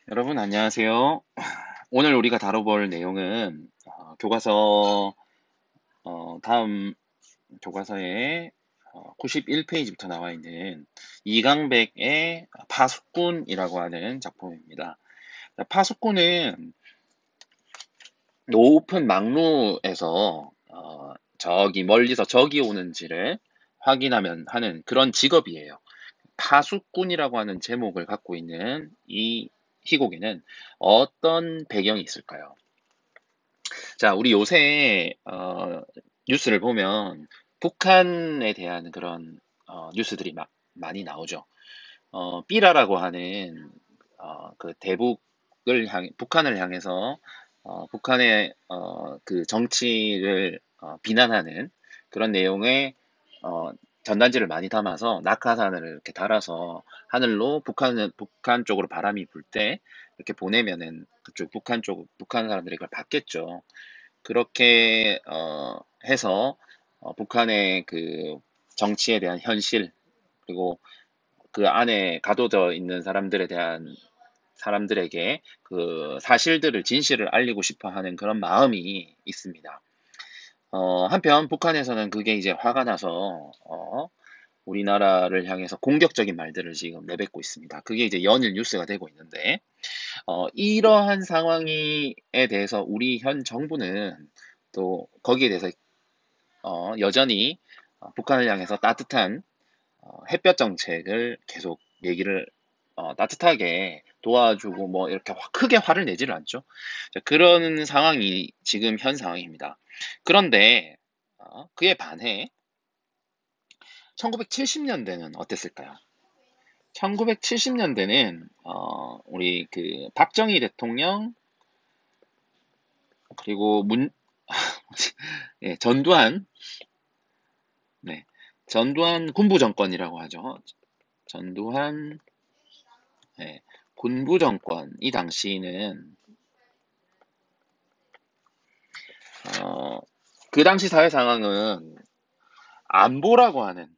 여러분 안녕하세요. 오늘 우리가 다뤄볼 내용은 교과서 다음 교과서의 91페이지부터 나와 있는 이강백의 파수꾼이라고 하는 작품입니다. 파수꾼은 높은 막루에서 저기 멀리서 적이 오는지를 확인하면 하는 그런 직업이에요. 파수꾼이라고 하는 제목을 갖고 있는 이 희곡에는 어떤 배경이 있을까요? 자, 우리 요새 뉴스를 보면 북한에 대한 그런 뉴스들이 많이 나오죠. 삐라라고 하는 그 대북을 북한을 향해서 북한의 그 정치를 비난하는 그런 내용의 어, 전단지를 많이 담아서 낙하산을 이렇게 달아서 하늘로 북한 쪽으로 바람이 불 때 이렇게 보내면은 그쪽 북한 사람들이 그걸 받겠죠. 그렇게 해서 북한의 그 정치에 대한 현실 그리고 그 안에 가둬져 있는 사람들에게 그 사실들을 진실을 알리고 싶어 하는 그런 마음이 있습니다. 한편 북한에서는 그게 이제 화가 나서 우리나라를 향해서 공격적인 말들을 지금 내뱉고 있습니다. 그게 이제 연일 뉴스가 되고 있는데 이러한 상황에 대해서 우리 현 정부는 또 거기에 대해서 여전히 북한을 향해서 따뜻한 햇볕 정책을 계속 얘기를 따뜻하게 도와주고 뭐 이렇게 크게 화를 내지를 않죠. 자, 그런 상황이 지금 현 상황입니다. 그런데 그에 반해 1970년대는 어땠을까요? 1970년대는 우리 그 박정희 대통령 그리고 예, 네, 전두환 군부 정권이라고 하죠. 전두환 예, 군부 정권 이 당시는 어, 그 당시 사회 상황은 안보라고 하는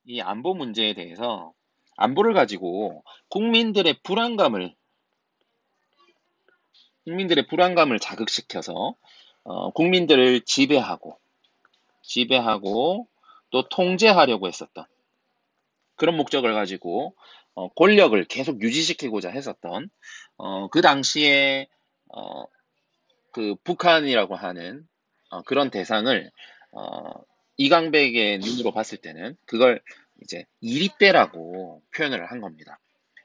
이 안보 문제에 대해서 안보를 가지고 국민들의 불안감을 자극시켜서 국민들을 지배하고 또 통제하려고 했었던 그런 목적을 가지고 권력을 계속 유지시키고자 했었던 그 당시에 어, 그 북한이라고 하는 그런 대상을 어, 이강백의 눈으로 봤을 때는 그걸 이제 이리떼라고 표현을 한 겁니다.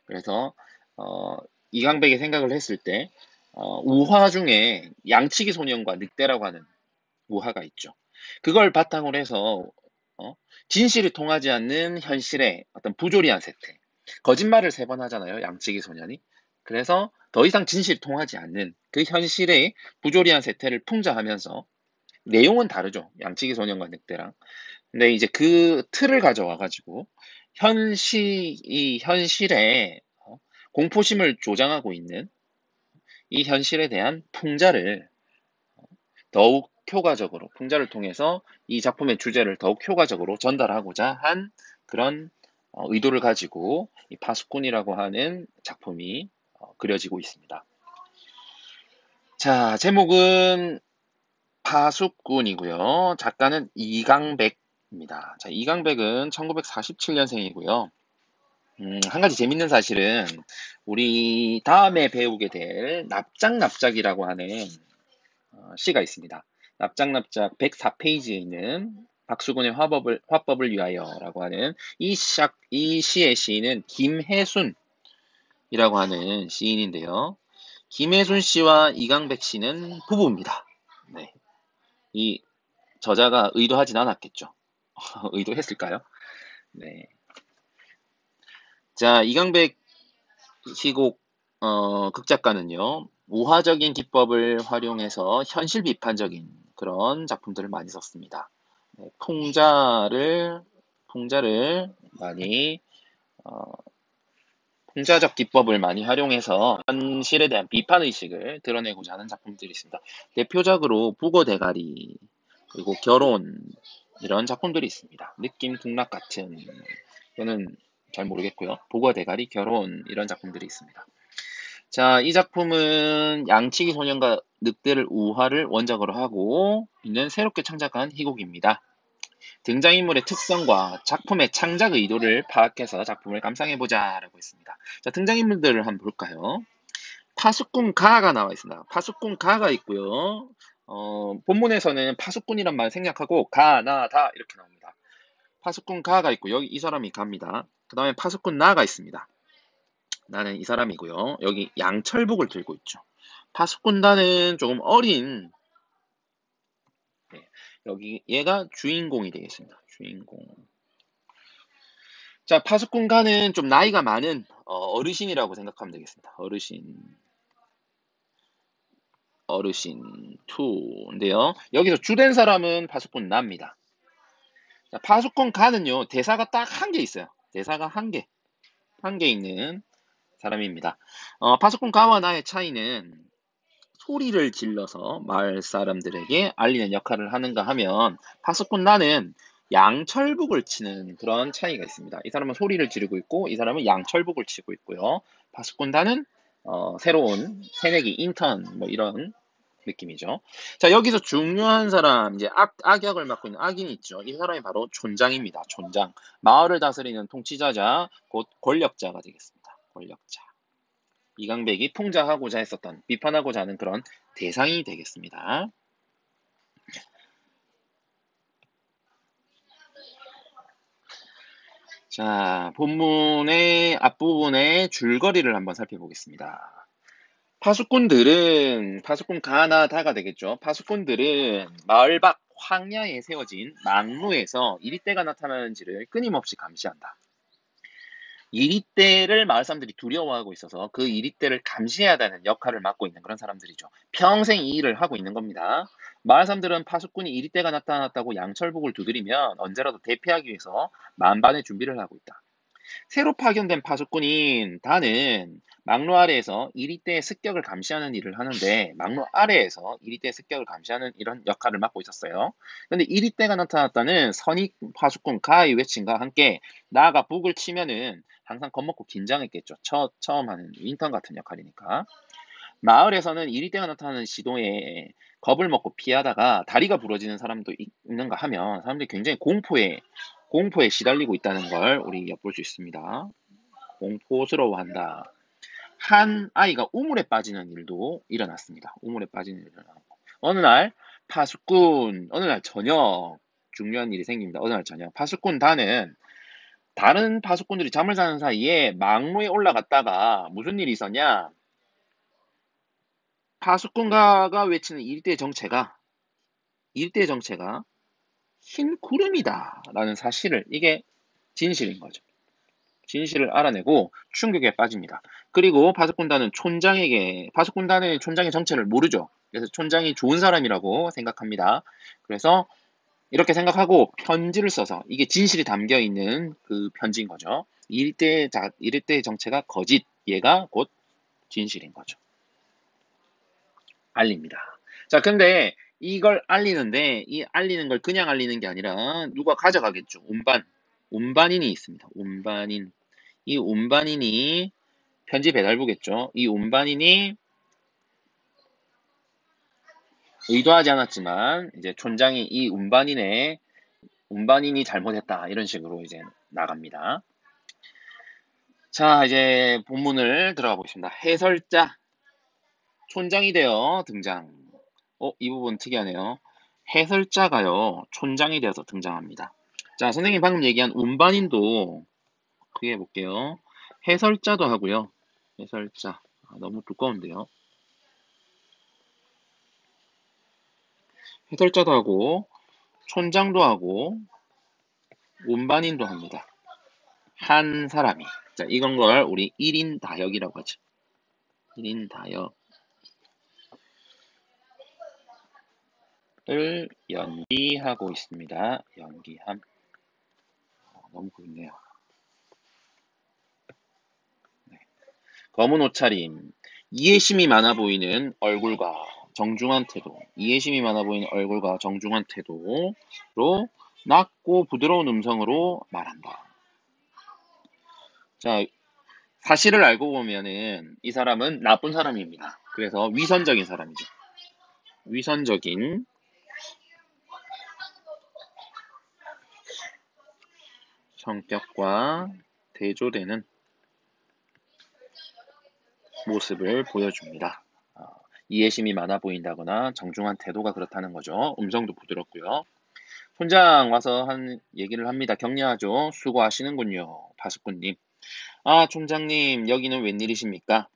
그래서 어, 이강백의 생각을 했을 때 우화 중에 양치기 소년과 늑대라고 하는 우화가 있죠. 그걸 바탕으로 해서 어, 진실이 통하지 않는 현실의 어떤 부조리한 세태, 거짓말을 세 번 하잖아요, 양치기 소년이. 그래서 더 이상 진실이 통하지 않는 그 현실의 부조리한 세태를 풍자하면서 내용은 다르죠, 양치기 소년과 늑대랑. 근데 이제 그 틀을 가져와 가지고 이 현실에 공포심을 조장하고 있는 이 현실에 대한 풍자를 더욱 효과적으로, 풍자를 통해서 이 작품의 주제를 더욱 효과적으로 전달하고자 한 그런 의도를 가지고 이 파수꾼이라고 하는 작품이 그려지고 있습니다. 자, 제목은 파수꾼이고요. 작가는 이강백입니다. 자, 이강백은 1947년생이고요. 한 가지 재밌는 사실은 우리 다음에 배우게 될 납작납작이라고 하는 시가 있습니다. 납작납작 104페이지에 있는 박수근의 화법을 위하여라고 하는 이 시의 시인은 김혜순이라고 하는 시인인데요. 김혜순 씨와 이강백 씨는 부부입니다. 네. 이 저자가 의도하진 않았겠죠. 의도했을까요? 네. 자, 이강백 시곡 극작가는요. 우화적인 기법을 활용해서 현실 비판적인 그런 작품들을 많이 썼습니다. 네, 풍자를 많이 어, 풍자적 기법을 많이 활용해서 현실에 대한 비판 의식을 드러내고자 하는 작품들이 있습니다. 대표적으로 북어 대가리 그리고 결혼 이런 작품들이 있습니다. 느낌 북락 같은 이거는 잘 모르겠고요. 북어 대가리 결혼 이런 작품들이 있습니다. 자, 이 작품은 양치기 소년과 늑대를 우화를 원작으로 하고 있는 새롭게 창작한 희곡입니다. 등장인물의 특성과 작품의 창작 의도를 파악해서 작품을 감상해보자 라고 했습니다. 자, 등장인물들을 한번 볼까요? 파수꾼 가가 나와 있습니다. 파수꾼 가가 있고요. 본문에서는 파수꾼이란 말 생략하고 가, 나, 다 이렇게 나옵니다. 파수꾼 가가 있고 여기 이 사람이 갑니다. 그 다음에 파수꾼 나가 있습니다. 나는 이 사람이고요. 여기 양철북을 들고 있죠. 파수꾼 나는 조금 어린 네, 여기 얘가 주인공이 되겠습니다. 주인공. 자, 파수꾼 가는 좀 나이가 많은 어르신이라고 생각하면 되겠습니다. 어르신 2인데요. 여기서 주된 사람은 파수꾼 나입니다. 자, 파수꾼 가는요. 대사가 딱 한 개 있어요. 대사가 한 개 있는 사람입니다. 파수꾼 가와 나의 차이는 소리를 질러서 마을 사람들에게 알리는 역할을 하는가 하면 파수꾼 나는 양철북을 치는 그런 차이가 있습니다. 이 사람은 소리를 지르고 있고 이 사람은 양철북을 치고 있고요. 파수꾼 나는 새로운 새내기 인턴 뭐 이런 느낌이죠. 자, 여기서 중요한 사람 이제 악역을 맡고 있는 악인이 있죠. 이 사람이 바로 촌장입니다. 촌장. 마을을 다스리는 통치자자 곧 권력자가 되겠습니다. 권력자. 이강백이 풍자하고자 했었던 비판하고자 하는 그런 대상이 되겠습니다. 자, 본문의 앞부분의 줄거리를 한번 살펴보겠습니다. 파수꾼 가나 다가 되겠죠. 파수꾼들은 마을 밖 황야에 세워진 망루에서 이리떼가 나타나는지를 끊임없이 감시한다. 이리떼를 마을 사람들이 두려워하고 있어서 그 이리떼를 감시해야 되는 역할을 맡고 있는 그런 사람들이죠. 평생 이 일을 하고 있는 겁니다. 마을 사람들은 파수꾼이 이리떼가 나타났다고 양철복을 두드리면 언제라도 대피하기 위해서 만반의 준비를 하고 있다. 새로 파견된 파수꾼인 다는 막루 아래에서 이리떼의 습격을 감시하는 일을 하는데 막루 아래에서 이리떼의 습격을 감시하는 이런 역할을 맡고 있었어요. 그런데 이리떼가 나타났다는 선익 파수꾼 가의 외침과 함께 나아가 북을 치면은 항상 겁먹고 긴장했겠죠. 처음 하는 인턴 같은 역할이니까. 마을에서는 이리떼가 나타나는 시도에 겁을 먹고 피하다가 다리가 부러지는 사람도 있는가 하면 사람들이 굉장히 공포에 시달리고 있다는 걸 우리 엿볼 수 있습니다. 공포스러워한다. 한 아이가 우물에 빠지는 일도 일어났습니다. 우물에 빠지는 일이 일어나고 어느 날 저녁 중요한 일이 생깁니다. 어느 날 저녁 파수꾼 다는 다른 파수꾼들이 잠을 자는 사이에 망루에 올라갔다가 무슨 일이 있었냐? 파수꾼가가 외치는 일대의 정체가 흰 구름이다라는 사실을 이게 진실인 거죠. 진실을 알아내고 충격에 빠집니다. 그리고 파수꾼단은 촌장의 정체를 모르죠. 그래서 촌장이 좋은 사람이라고 생각합니다. 그래서 이렇게 생각하고 편지를 써서 이게 진실이 담겨 있는 그 편지인 거죠. 일대의 정체가 거짓, 얘가 곧 진실인 거죠. 알립니다. 자, 근데 이걸 알리는데 이 알리는 걸 그냥 알리는 게 아니라 누가 가져가겠죠. 운반인이 있습니다. 이 운반인이 편지 배달부겠죠. 이 운반인이 의도하지 않았지만 이제 촌장이 이 운반인이 잘못했다 이런 식으로 이제 나갑니다. 자, 이제 본문을 들어가 보겠습니다. 해설자 촌장이 되어 등장. 이 부분 특이하네요. 해설자가요 촌장이 되어서 등장합니다. 자, 선생님 방금 얘기한 운반인도 크게 해볼게요. 해설자도 하고요. 해설자 너무 두꺼운데요. 해설자도 하고 촌장도 하고 운반인도 합니다. 한 사람이. 자, 이건 걸 우리 1인 다역이라고 하죠. 1인 다역을 연기하고 있습니다. 연기함. 너무 굵네요. 네. 검은 옷차림. 이해심이 많아 보이는 얼굴과 정중한 태도. 이해심이 많아 보이는 얼굴과 정중한 태도로 낮고 부드러운 음성으로 말한다. 자, 사실을 알고 보면은 이 사람은 나쁜 사람입니다. 그래서 위선적인 사람이죠. 위선적인 성격과 대조되는 모습을 보여줍니다. 이해심이 많아 보인다거나 정중한 태도가 그렇다는 거죠. 음성도 부드럽고요. 촌장 와서 한 얘기를 합니다. 격려하죠. 수고하시는군요. 파수꾼님. 촌장님 여기는 웬일이십니까?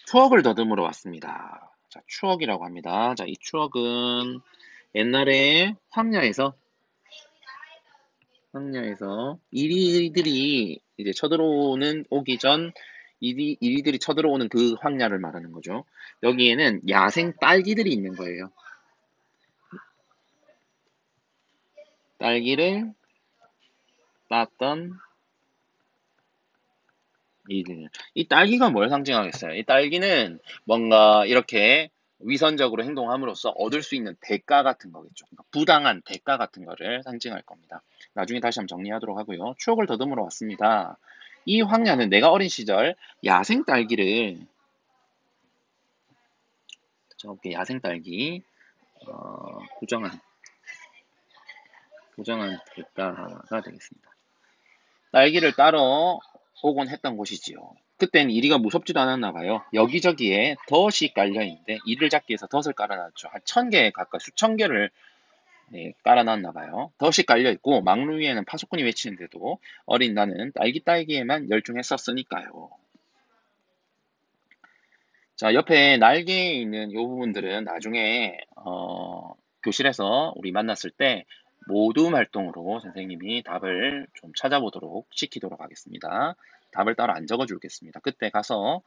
추억을 더듬으러 왔습니다. 자, 추억이라고 합니다. 자, 이 추억은 옛날에 황야에서 이리들이 이제 오기 전 이리들이 쳐들어오는 그 황야를 말하는 거죠. 여기에는 야생 딸기들이 있는 거예요. 딸기를 땄던 이들. 이 딸기가 뭘 상징하겠어요? 이 딸기는 뭔가 이렇게 위선적으로 행동함으로써 얻을 수 있는 대가 같은 거겠죠. 그러니까 부당한 대가 같은 거를 상징할 겁니다. 나중에 다시 한번 정리하도록 하고요. 추억을 더듬으러 왔습니다. 이 황야는 내가 어린 시절 야생 딸기를 저렇게 야생 딸기 부정한 대가가 되겠습니다. 딸기를 따러 오곤 했던 곳이지요. 그땐 이리가 무섭지도 않았나 봐요. 여기저기에 덫이 깔려 있는데 이를 잡기 위해서 덫을 깔아놨죠. 한 1000개 가까이 수천 개를 깔아놨나 봐요. 덫이 깔려 있고 망루 위에는 파수꾼이 외치는데도 어린 나는 딸기에만 열중했었으니까요. 자, 옆에 날개에 있는 이 부분들은 나중에 교실에서 우리 만났을 때 모둠 활동으로 선생님이 답을 좀 찾아보도록 시키도록 하겠습니다. 답을 따로 안 적어주겠습니다. 그때 가서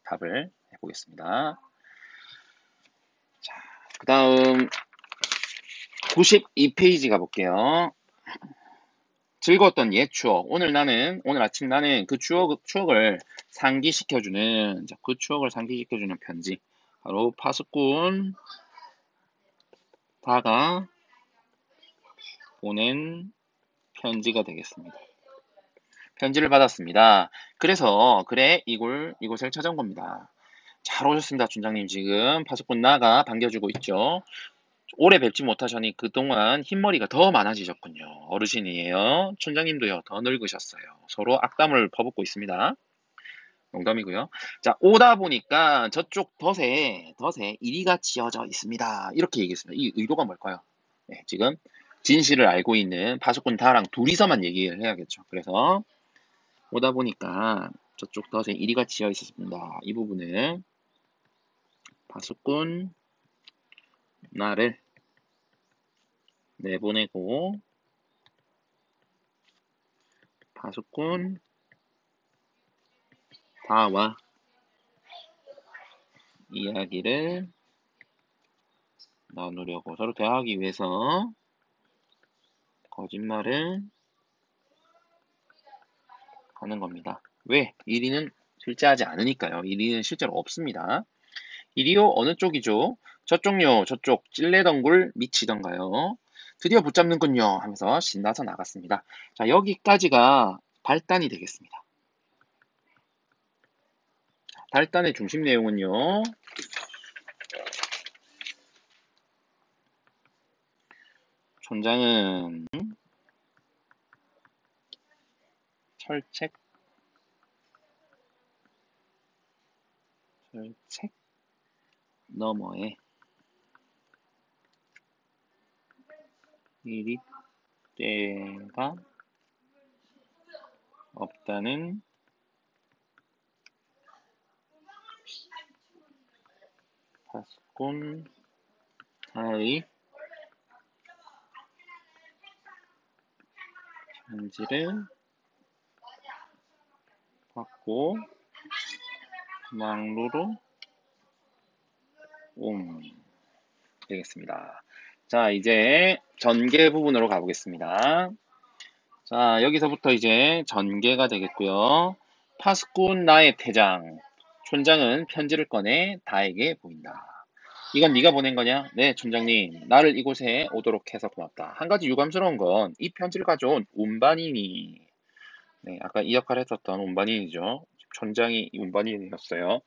답을 해보겠습니다. 자, 그 다음 92페이지 가볼게요. 즐거웠던 옛 추억. 오늘 아침 나는 그 추억을 상기시켜주는 편지. 바로 파수꾼 다가 보낸 편지가 되겠습니다. 편지를 받았습니다. 그래서 이곳을 찾아온 겁니다. 잘 오셨습니다, 촌장님. 지금 파수꾼 나가 반겨주고 있죠. 오래 뵙지 못하셔니 그동안 흰머리가 더 많아지셨군요. 어르신이에요. 촌장님도요, 더 늙으셨어요. 서로 악담을 퍼붓고 있습니다. 농담이고요. 자, 오다 보니까 저쪽 덫에 이리가 지어져 있습니다. 이렇게 얘기했습니다. 이 의도가 뭘까요? 네, 지금 진실을 알고 있는 파수꾼 다랑 둘이서만 얘기를 해야겠죠. 그래서 오다 보니까 저쪽 덫에 이리가 지어 있었습니다. 이 부분은 파수꾼 나를 내보내고 파수꾼 다와 이야기를 나누려고 서로 대화하기 위해서 거짓말을 하는 겁니다. 왜? 1위는 실제하지 않으니까요. 1위는 실제로 없습니다. 1위요? 어느 쪽이죠? 저쪽요. 저쪽 찔레덩굴 미치던가요? 드디어 붙잡는군요 하면서 신나서 나갔습니다. 자, 여기까지가 발단이 되겠습니다. 발단의 중심 내용은요. 촌장은 철책 너머에 이리때가 없다는 파수꾼 하의 편지를 받고 망루로 되겠습니다. 자, 이제 전개 부분으로 가보겠습니다. 자, 여기서부터 이제 전개가 되겠고요. 파수꾼 나의 태장. 촌장은 편지를 꺼내 다에게 보인다. 이건 네가 보낸 거냐? 네, 촌장님. 나를 이곳에 오도록 해서 고맙다. 한 가지 유감스러운 건 이 편지를 가져온 운반인이, 네, 아까 이 역할을 했었던 운반인이죠. 촌장이 운반인이었어요.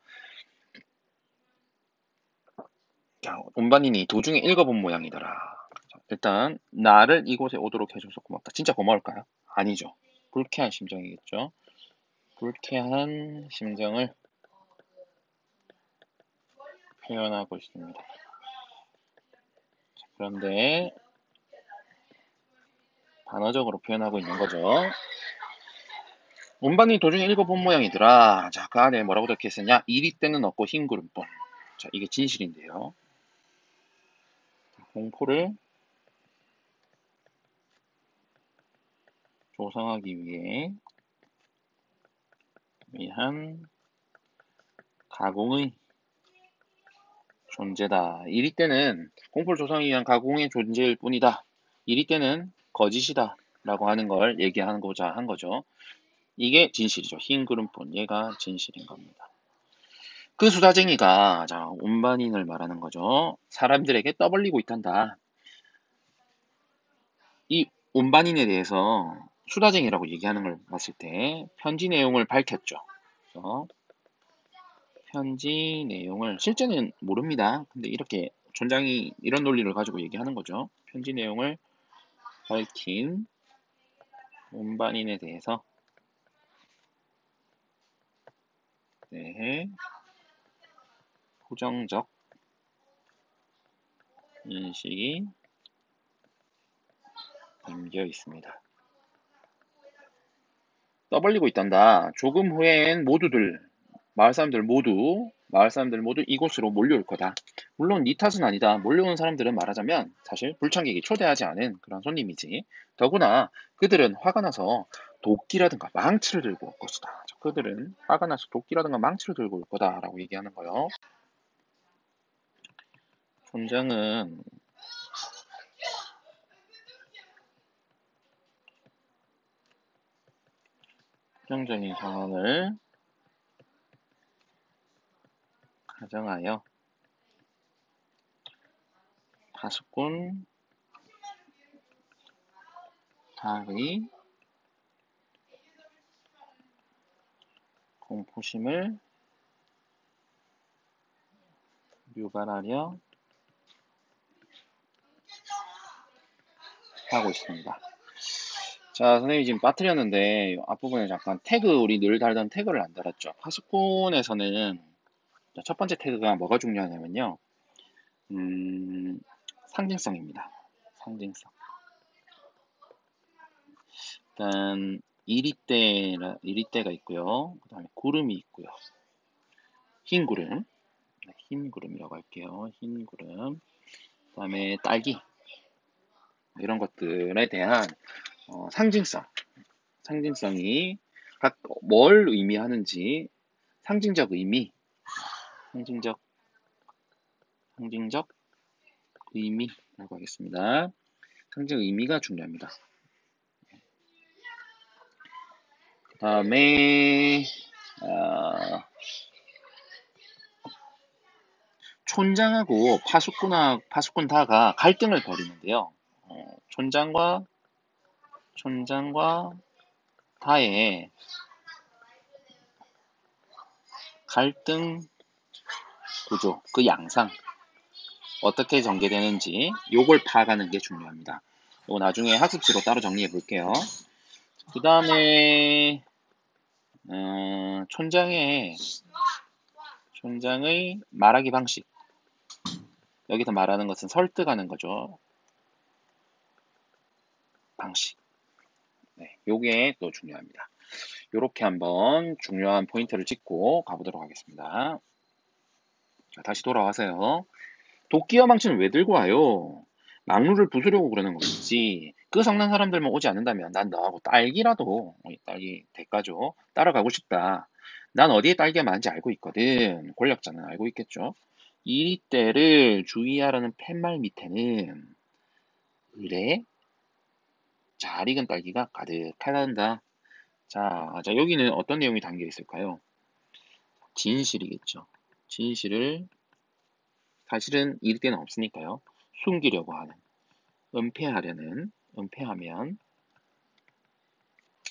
자, 운반인이 도중에 읽어본 모양이더라. 자, 일단 나를 이곳에 오도록 해줘서 고맙다. 진짜 고마울까요? 아니죠. 불쾌한 심정이겠죠. 불쾌한 심정을 표현하고 있습니다. 자, 그런데 단어적으로 표현하고 있는 거죠. 운반이 도중에 읽어본 모양이더라. 자, 그 안에 뭐라고 적혀 있었냐? 이리 때는 없고 흰 구름뿐. 자, 이게 진실인데요. 공포를 조성하기 위한 가공의 존재다. 이리 때는 공포를 조성하기 위한 가공의 존재일 뿐이다. 이리 때는 거짓이다. 라고 하는 걸 얘기하고자 한 거죠. 이게 진실이죠. 흰 구름뿐. 얘가 진실인 겁니다. 그 수다쟁이가, 자, 운반인을 말하는 거죠. 사람들에게 떠벌리고 있단다. 이 운반인에 대해서 수다쟁이라고 얘기하는 걸 봤을 때 편지 내용을 밝혔죠. 그래서 편지 내용을 실제는 모릅니다. 근데 이렇게 촌장이 이런 논리를 가지고 얘기하는 거죠. 편지 내용을 밝힌 운반인에 대해서 부정적 인식이 담겨 있습니다. 떠벌리고 있단다. 조금 후엔 마을 사람들 모두 이곳으로 몰려올 거다. 물론 네 탓은 아니다. 몰려온 사람들은 말하자면 사실 불청객이 초대하지 않은 그런 손님이지. 더구나 그들은 화가 나서 도끼라든가 망치를 들고 올 것이다. 그들은 화가 나서 도끼라든가 망치를 들고 올 거다라고 얘기하는 거예요. 촌장은 부정적인 상황을 가정하여 파수꾼 다의 공포심을 유발하려 하고 있습니다. 자, 선생님이 지금 빠뜨렸는데 앞부분에 잠깐 우리 늘 달던 태그를 안 달았죠. 파수꾼에서는 첫 번째 태그가 뭐가 중요하냐면요. 상징성입니다. 상징성. 일단 이리때가 있고요. 그 다음에 구름이 있고요. 흰 구름이라고 할게요. 흰 구름. 그 다음에 딸기. 이런 것들에 대한 상징성이 각 뭘 의미하는지 상징적 의미라고 하겠습니다. 상징 의미가 중요합니다. 그 다음에 촌장하고 파수꾼 다가 갈등을 벌이는데요. 촌장과 다의 갈등 구조, 그 양상 어떻게 전개되는지 요걸 파악하는 게 중요합니다. 이거 나중에 학습지로 따로 정리해 볼게요. 그 다음에 촌장의 말하기 방식. 여기서 말하는 것은 설득하는 거죠. 방식. 네, 요게 또 중요합니다. 요렇게 한번 중요한 포인트를 찍고 가보도록 하겠습니다. 자, 다시 돌아와서요. 도끼와 망치는 왜 들고 와요? 막루를 부수려고 그러는 거겠지. 그 성난 사람들만 오지 않는다면 난 너하고 딸기라도, 딸기 대가죠. 따라가고 싶다. 난 어디에 딸기가 많은지 알고 있거든. 권력자는 알고 있겠죠. 이 때를 주의하라는 팻말 밑에는 의뢰, 잘 익은 딸기가 가득하단다. 자, 여기는 어떤 내용이 담겨 있을까요? 진실이겠죠. 진실을 사실은 이럴 때는 없으니까요. 숨기려고 하는, 은폐하면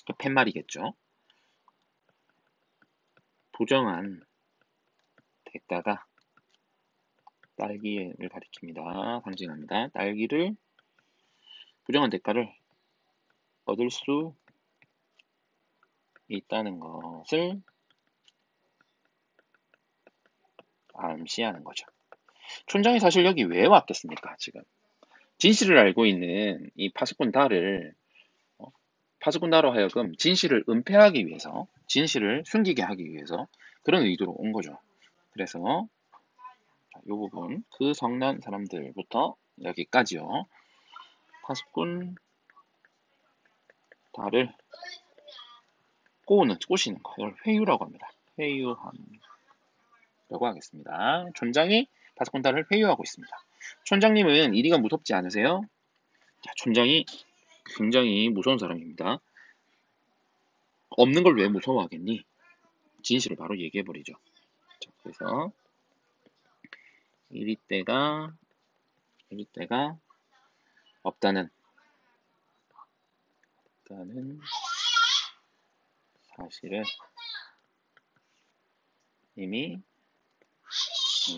그 팻말이겠죠. 부정한 대가가 딸기를 가리킵니다. 상징합니다. 부정한 대가를 얻을 수 있다는 것을 암시하는 거죠. 촌장이 사실 여기 왜 왔겠습니까? 지금 진실을 알고 있는 이 파수꾼 다로 하여금 진실을 은폐하기 위해서, 진실을 숨기게 하기 위해서 그런 의도로 온 거죠. 그래서 이 부분, 그 성난 사람들부터 여기까지요. 파수꾼 달을 꼬시는 거, 이걸 회유라고 합니다. 회유함이라고 하겠습니다. 촌장이 파수꾼 달을 회유하고 있습니다. 촌장님은 이리가 무섭지 않으세요? 자, 촌장이 굉장히 무서운 사람입니다. 없는 걸 왜 무서워하겠니? 진실을 바로 얘기해버리죠. 자, 그래서 이리 때가 없다는 사실을 이미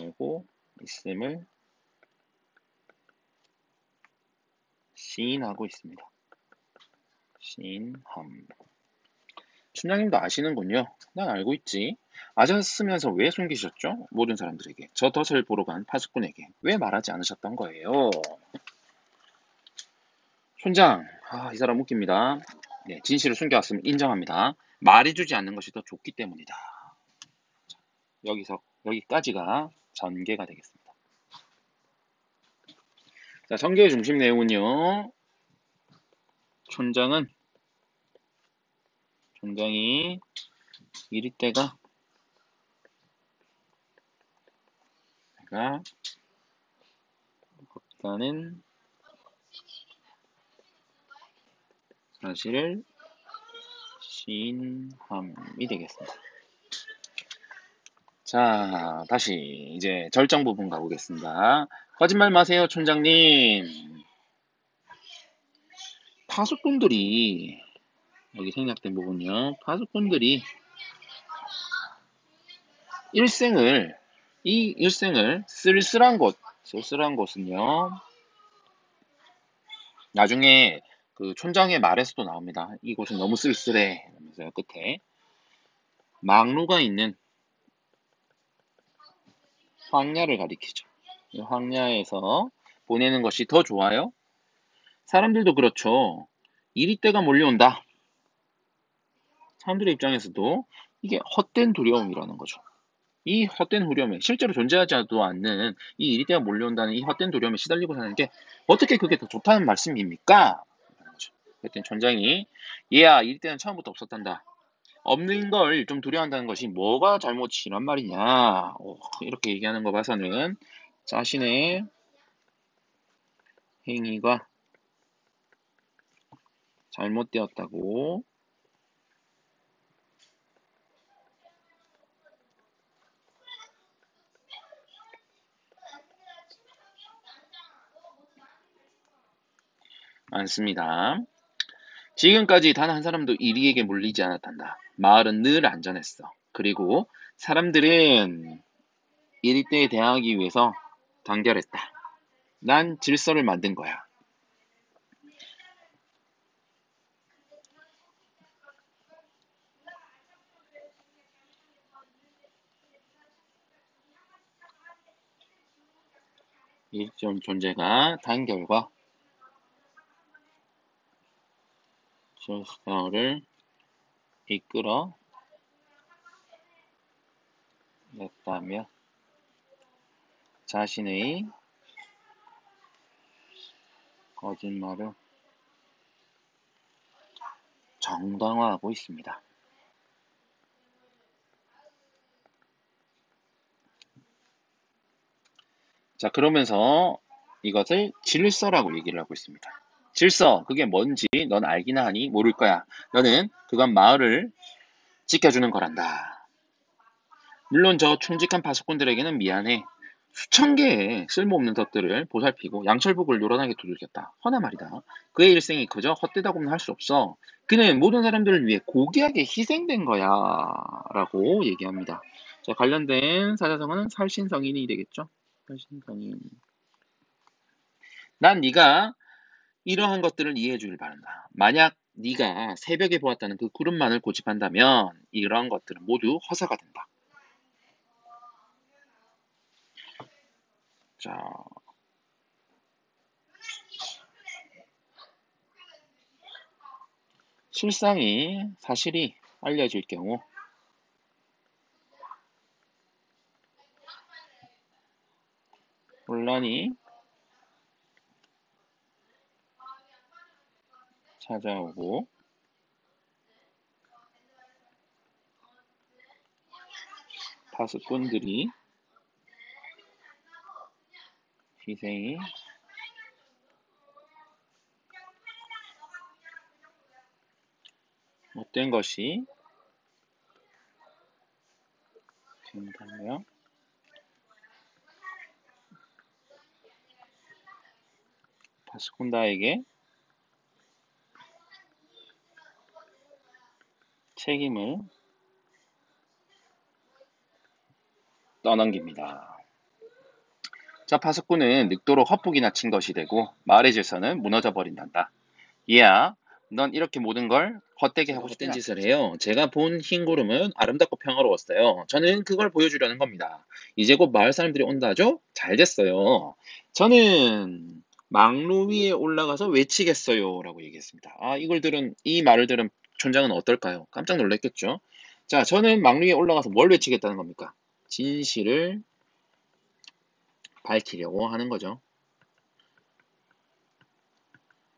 알고 있음을 시인하고 있습니다. 시인함. 춘향님도 아시는군요. 난 알고 있지. 아셨으면서 왜 숨기셨죠? 모든 사람들에게. 저 덫을 보러 간 파수꾼에게 왜 말하지 않으셨던 거예요? 촌장, 이 사람 웃깁니다. 네, 진실을 숨겨왔으면 인정합니다. 말해주지 않는 것이 더 좋기 때문이다. 여기까지가 전개가 되겠습니다. 자, 전개의 중심 내용은요. 촌장이 이리 때가 없다는 사실을 시인함이 되겠습니다. 자, 다시 이제 절정 부분 가보겠습니다. 거짓말 마세요, 촌장님. 파수꾼들이, 여기 생략된 부분이요. 파수꾼들이 이 일생을 쓸쓸한 곳은요. 나중에 그 촌장의 말에서도 나옵니다. 이곳은 너무 쓸쓸해. 이러면서요, 끝에. 망루가 있는 황야를 가리키죠. 이 황야에서 보내는 것이 더 좋아요? 사람들도 그렇죠. 이리 때가 몰려온다. 사람들의 입장에서도 이게 헛된 두려움이라는 거죠. 이 헛된 두려움에 실제로 존재하지도 않는 이 이리 때가 몰려온다는 이 헛된 두려움에 시달리고 사는 게 어떻게 그게 더 좋다는 말씀입니까? 그랬더니 촌장이 얘야 이리 때는 처음부터 없었단다. 없는 걸 좀 두려워한다는 것이 뭐가 잘못이란 말이냐. 이렇게 얘기하는 거 봐서는 자신의 행위가 잘못되었다고 많습니다. 지금까지 단 한 사람도 이리에게 물리지 않았단다. 마을은 늘 안전했어. 그리고 사람들은 이리 때에 대항하기 위해서 단결했다. 난 질서를 만든 거야. 일정 존재가 단결과 질서를 이끌어 냈다며 자신의 거짓말을 정당화하고 있습니다. 자, 그러면서 이것을 질서라고 얘기를 하고 있습니다. 질서, 그게 뭔지 넌 알기나 하니 모를 거야. 너는 그건 마을을 지켜주는 거란다. 물론 저 충직한 파수꾼들에게는 미안해. 수천 개의 쓸모없는 덫들을 보살피고 양철북을 요란하게 두들겼다. 허나 말이다. 그의 일생이 그저 헛되다고는 할 수 없어. 그는 모든 사람들을 위해 고귀하게 희생된 거야. 라고 얘기합니다. 자, 관련된 사자성어는 살신성인이 되겠죠. 살신성인. 난 네가 이러한 것들을 이해해 주길 바란다. 만약 네가 새벽에 보았다는 그 구름만을 고집한다면 이러한 것들은 모두 허사가 된다. 자, 실상이 사실이 알려질 경우 혼란이 찾아오고 파수꾼들이 희생이 못된 것이 된다며 파수꾼다에게 책임을 떠넘깁니다. 자, 파수꾼은 늑도록 헛북이나 친 것이 되고 마을의 질서는 무너져 버린단다. 얘야, 넌 이렇게 모든 걸 헛되게 하고 싶은 짓을 해요. 제가 본 흰 구름은 아름답고 평화로웠어요. 저는 그걸 보여주려는 겁니다. 이제 곧 마을 사람들이 온다죠? 잘 됐어요. 저는 망루 위에 올라가서 외치겠어요. 라고 얘기했습니다. 아, 이 말을 들은 촌장은 어떨까요? 깜짝 놀랐겠죠? 자, 저는 망루 위에 올라가서 뭘 외치겠다는 겁니까? 진실을 밝히려고 하는 거죠.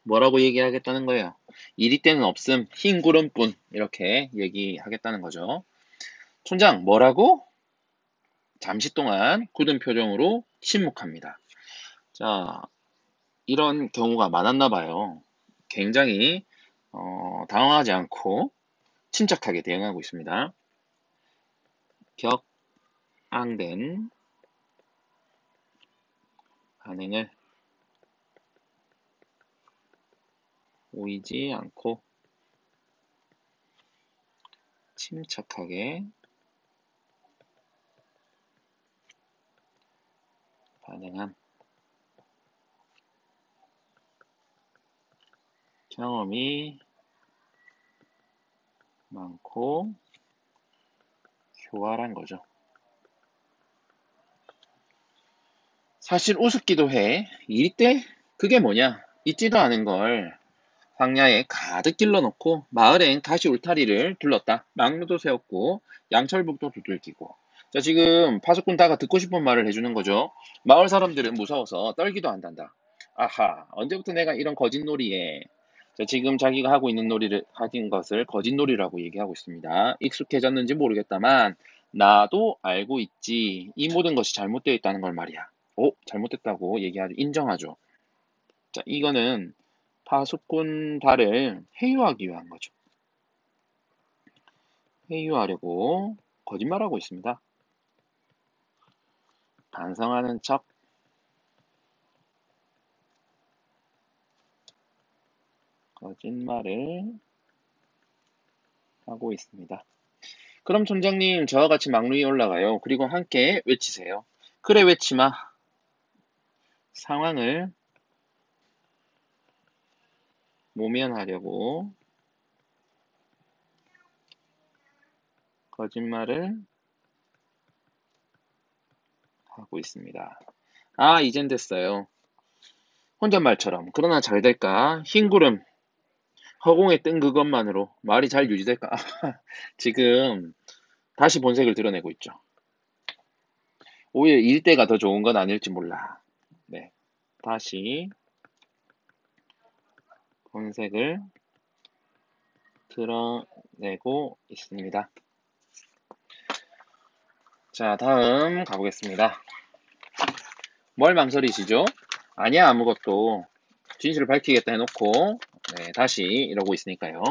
뭐라고 얘기하겠다는 거예요? 이리 때는 없음, 흰 구름뿐. 이렇게 얘기하겠다는 거죠. 촌장, 뭐라고? 잠시 동안 굳은 표정으로 침묵합니다. 자, 이런 경우가 많았나 봐요. 굉장히 당황하지 않고 침착하게 대응하고 있습니다. 격앙된 반응을 보이지 않고 침착하게 반응한 경험이 많고 교활한 거죠. 사실 우습기도 해. 이때 그게 뭐냐? 있지도 않은 걸 황야에 가득 길러놓고 마을엔 가시 울타리를 둘렀다. 망루도 세웠고 양철북도 두들기고. 자, 지금 파수꾼 다가 듣고 싶은 말을 해주는 거죠. 마을 사람들은 무서워서 떨기도 한단다. 아하, 언제부터 내가 이런 거짓놀이에. 자, 지금 자기가 하고 있는 놀이를 하는 것을 거짓놀이라고 얘기하고 있습니다. 익숙해졌는지 모르겠다만 나도 알고 있지. 이 모든 것이 잘못되어 있다는 걸 말이야. 잘못됐다고 얘기하죠. 인정하죠. 자, 이거는 파수꾼 달을 회유하기 위한 거죠. 회유하려고 거짓말하고 있습니다. 반성하는 척 거짓말을 하고 있습니다. 그럼 촌장님, 저와 같이 막루 위에 올라가요. 그리고 함께 외치세요. 그래, 외치마. 상황을 모면하려고 거짓말을 하고 있습니다. 아, 이젠 됐어요. 혼잣말처럼. 그러나 잘 될까? 흰 구름, 허공에 뜬 그것만으로 말이 잘 유지될까? 지금 다시 본색을 드러내고 있죠. 오히려 일대가 더 좋은 건 아닐지 몰라. 네. 다시 본색을 드러내고 있습니다. 자, 다음 가보겠습니다. 뭘 망설이시죠? 아니야, 아무것도. 진실을 밝히겠다 해놓고, 네, 다시 이러고 있으니까요.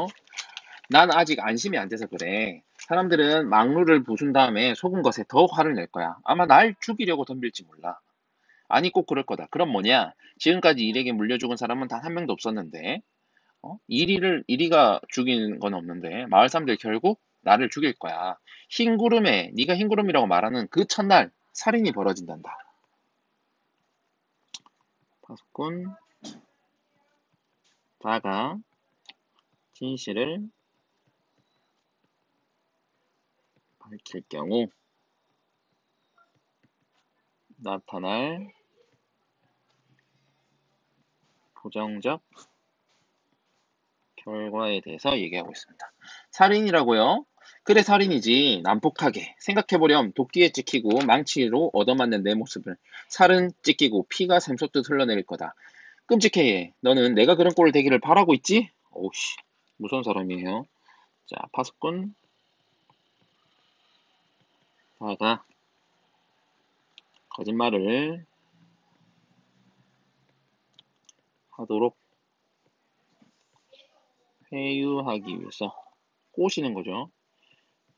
난 아직 안심이 안 돼서 그래. 사람들은 막루를 부순 다음에 속은 것에 더 화를 낼 거야. 아마 날 죽이려고 덤빌지 몰라. 아니, 꼭 그럴 거다. 그럼 뭐냐? 지금까지 일에게 물려 죽은 사람은 단 한 명도 없었는데, 이리가 죽인 건 없는데, 마을 사람들 결국 나를 죽일 거야. 흰 구름에, 네가 흰 구름이라고 말하는 그 첫날, 살인이 벌어진단다. 파수꾼, 다가 진실을 밝힐 경우 나타날 부정적 결과에 대해서 얘기하고 있습니다. 살인이라고요? 그래 살인이지. 난폭하게 생각해보렴. 도끼에 찍히고 망치로 얻어맞는 내 모습을 살은 찢기고 피가 샘솟듯 흘러내릴 거다. 끔찍해. 너는 내가 그런 꼴을 되기를 바라고 있지? 오우씨 무서운 사람이에요. 자 파수꾼 다가 거짓말을 하도록 회유하기 위해서 꼬시는 거죠.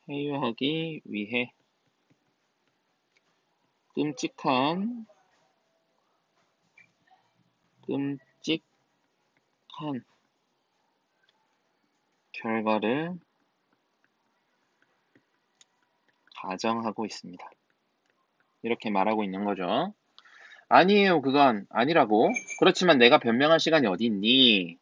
회유하기 위해 끔찍한 결과를 가정하고 있습니다. 이렇게 말하고 있는 거죠. 아니에요, 그건 아니라고. 그렇지만 내가 변명할 시간이 어디 있니?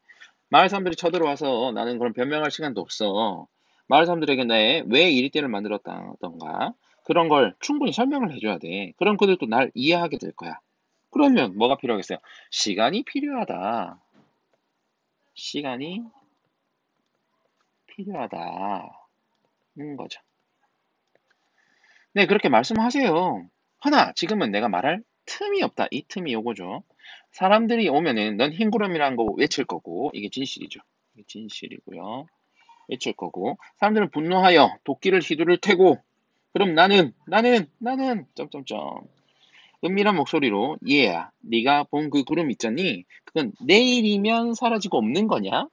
마을 사람들이 쳐들어와서 나는 그런 변명할 시간도 없어. 마을 사람들에게 왜 이리떼를 만들었다던가 그런 걸 충분히 설명을 해줘야 돼. 그럼 그들도 날 이해하게 될 거야. 그러면 뭐가 필요하겠어요? 시간이 필요하다. 시간이 필요하다는 거죠. 네, 그렇게 말씀하세요. 허나 지금은 내가 말할 틈이 없다. 이 틈이 요거죠. 사람들이 오면은 넌 흰구름이라는 거 외칠 거고 이게 진실이죠. 이게 진실이고요. 외칠 거고 사람들은 분노하여 도끼를 휘두를 테고 그럼 나는 점점점 은밀한 목소리로 얘야 네가 본 그 구름 있잖니 그건 내일이면 사라지고 없는 거냐?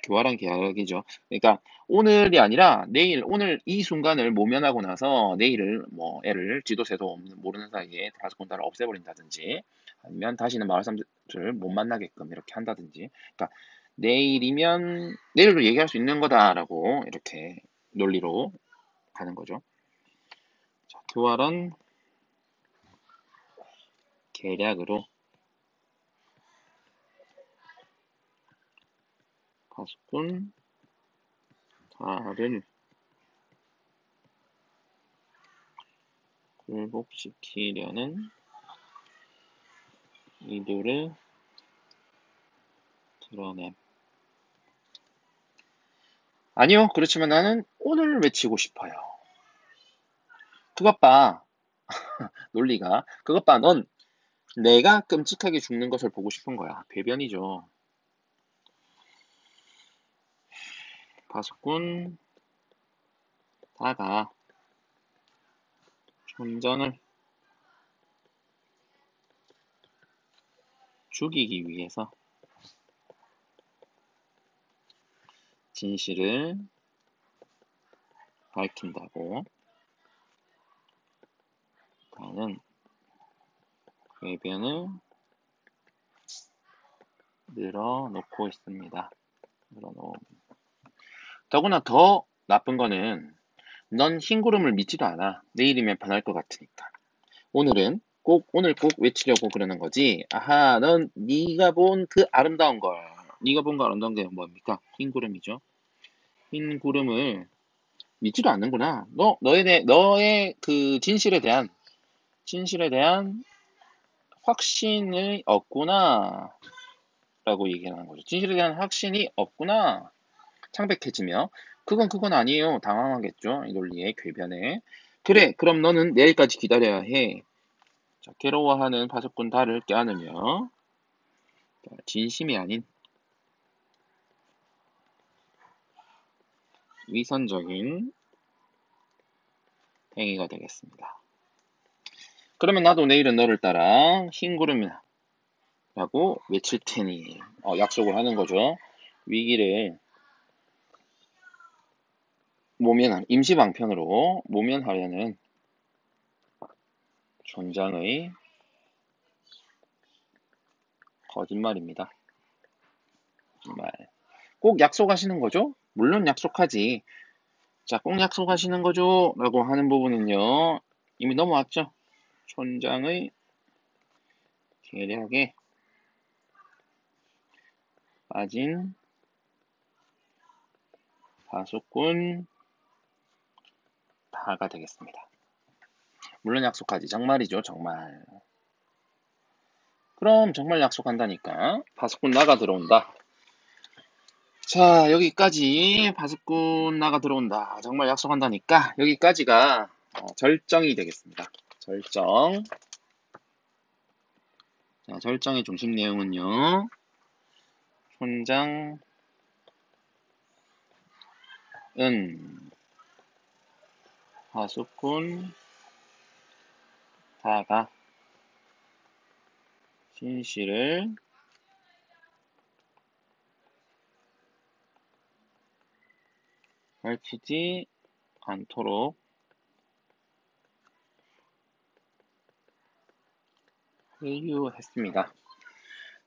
교활한 계약이죠. 그러니까 오늘이 아니라 내일, 오늘 이 순간을 모면하고 나서 내일을 뭐 애를 지도새도 없는 모르는 사이에 다섯군다를 없애버린다든지 아니면 다시는 마을 사람들을 못 만나게끔 이렇게 한다든지. 그러니까 내일이면 내일로 얘기할 수 있는 거다라고 이렇게 논리로 가는 거죠. 자, 교활한 계략으로 파수꾼 달을 굴복시키려는 의도를 드러냄. 아니요, 그렇지만 나는 오늘 외치고 싶어요. 그것 봐, 논리가. 그것 봐, 넌 내가 끔찍하게 죽는 것을 보고 싶은 거야. 배변이죠. 파수꾼 다가 존전을 죽이기 위해서 진실을 밝힌다고 다는 궤변을 늘어놓고 있습니다. 더구나 더 나쁜 거는 넌 흰구름을 믿지도 않아. 내일이면 변할 것 같으니까. 오늘 꼭 외치려고 그러는 거지. 아하, 넌 네가 본 그 아름다운 걸. 네가 본 그 아름다운 게 뭡니까? 흰구름이죠. 흰구름을 믿지도 않는구나. 너의 그 진실에 대한 확신이 없구나 라고 얘기하는 거죠. 진실에 대한 확신이 없구나. 창백해지며 그건 아니에요. 당황하겠죠. 이 논리의 궤변에. 그래, 그럼 너는 내일까지 기다려야 해. 자, 괴로워하는 파수꾼 달을 껴안으며 진심이 아닌 위선적인 행위가 되겠습니다. 그러면 나도 내일은 너를 따라 흰 구름이라고 외칠 테니 약속을 하는 거죠. 위기를 임시 방편으로 모면하려는 촌장의 거짓말입니다. 정말 꼭 약속하시는 거죠? 물론 약속하지. 자, 꼭 약속하시는 거죠? 라고 하는 부분은요. 이미 넘어왔죠? 촌장의 계략에 빠진 파수꾼 다가 되겠습니다. 물론 약속하지. 정말이죠. 정말. 그럼 정말 약속한다니까. 파수꾼 나가 들어온다. 자, 여기까지 파수꾼 나가 들어온다. 정말 약속한다니까. 여기까지가 절정이 되겠습니다. 절정. 자, 절정의 중심 내용은요. 촌장은 파수꾼 다가 진실을 밝히지 않도록 회유했습니다.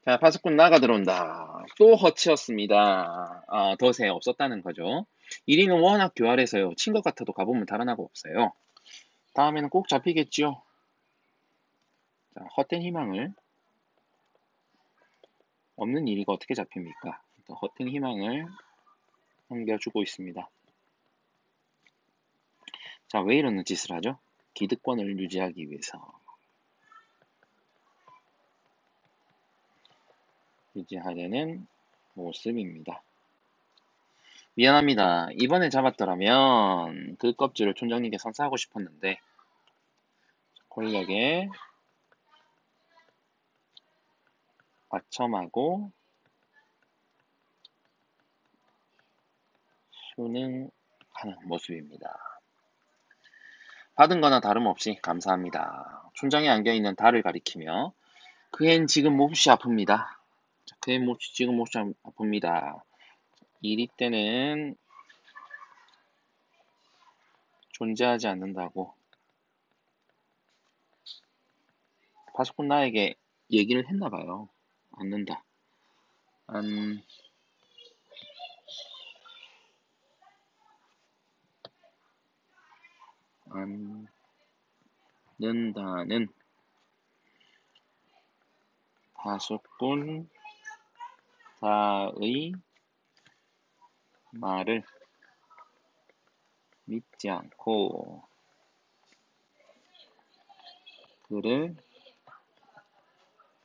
자, 파수꾼 나가 들어온다. 또 허치였습니다. 덫에 없었다는 거죠. 1위는 워낙 교활해서요. 친 것 같아도 가보면 달아나고 없어요. 다음에는 꼭 잡히겠지요. 자, 헛된 희망을 없는 1위가 어떻게 잡힙니까? 헛된 희망을 남겨주고 있습니다. 자, 왜 이런 짓을 하죠? 기득권을 유지하기 위해서. 유지하려는 모습입니다. 미안합니다. 이번에 잡았더라면 그 껍질을 촌장님께 선사하고 싶었는데 권력에 아첨하고 순응하는 모습입니다. 받은 거나 다름없이 감사합니다. 촌장이 안겨있는 달을 가리키며 그앤 지금 몹시 아픕니다. 그앤 지금 몹시 아픕니다. 이리 때는 존재하지 않는다고 파수꾼 나에게 얘기를 했나봐요. 않는다. 않는다는 파수꾼 다의 말을 믿지 않고 그를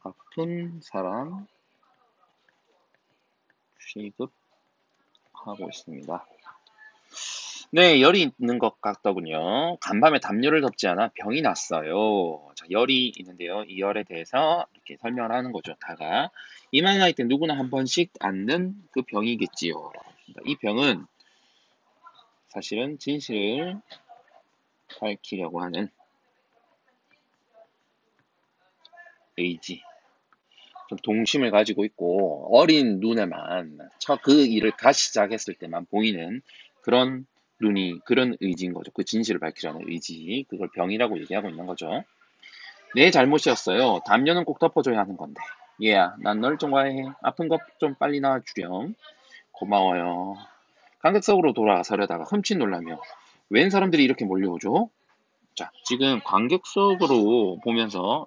아픈 사람 취급하고 있습니다. 네, 열이 있는 것 같더군요. 간밤에 담요를 덮지 않아 병이 났어요. 자, 열이 있는데요. 이 열에 대해서 이렇게 설명을 하는 거죠. 다가 이만 나이 때 누구나 한 번씩 앓는 그 병이겠지요. 이 병은 사실은 진실을 밝히려고 하는 의지, 좀 동심을 가지고 있고 어린 눈에만 그 일을 다시 시작했을 때만 보이는 그런 그런 의지인 거죠. 그 진실을 밝히려는 의지, 그걸 병이라고 얘기하고 있는 거죠. 내 잘못이었어요. 담요는 꼭 덮어줘야 하는 건데. 얘야, 난 널 좋아해. 아픈 것 좀 빨리 나아주렴. 고마워요. 관객석으로 돌아서려다가 흠칫 놀라며 웬 사람들이 이렇게 몰려오죠? 자, 지금 관객석으로 보면서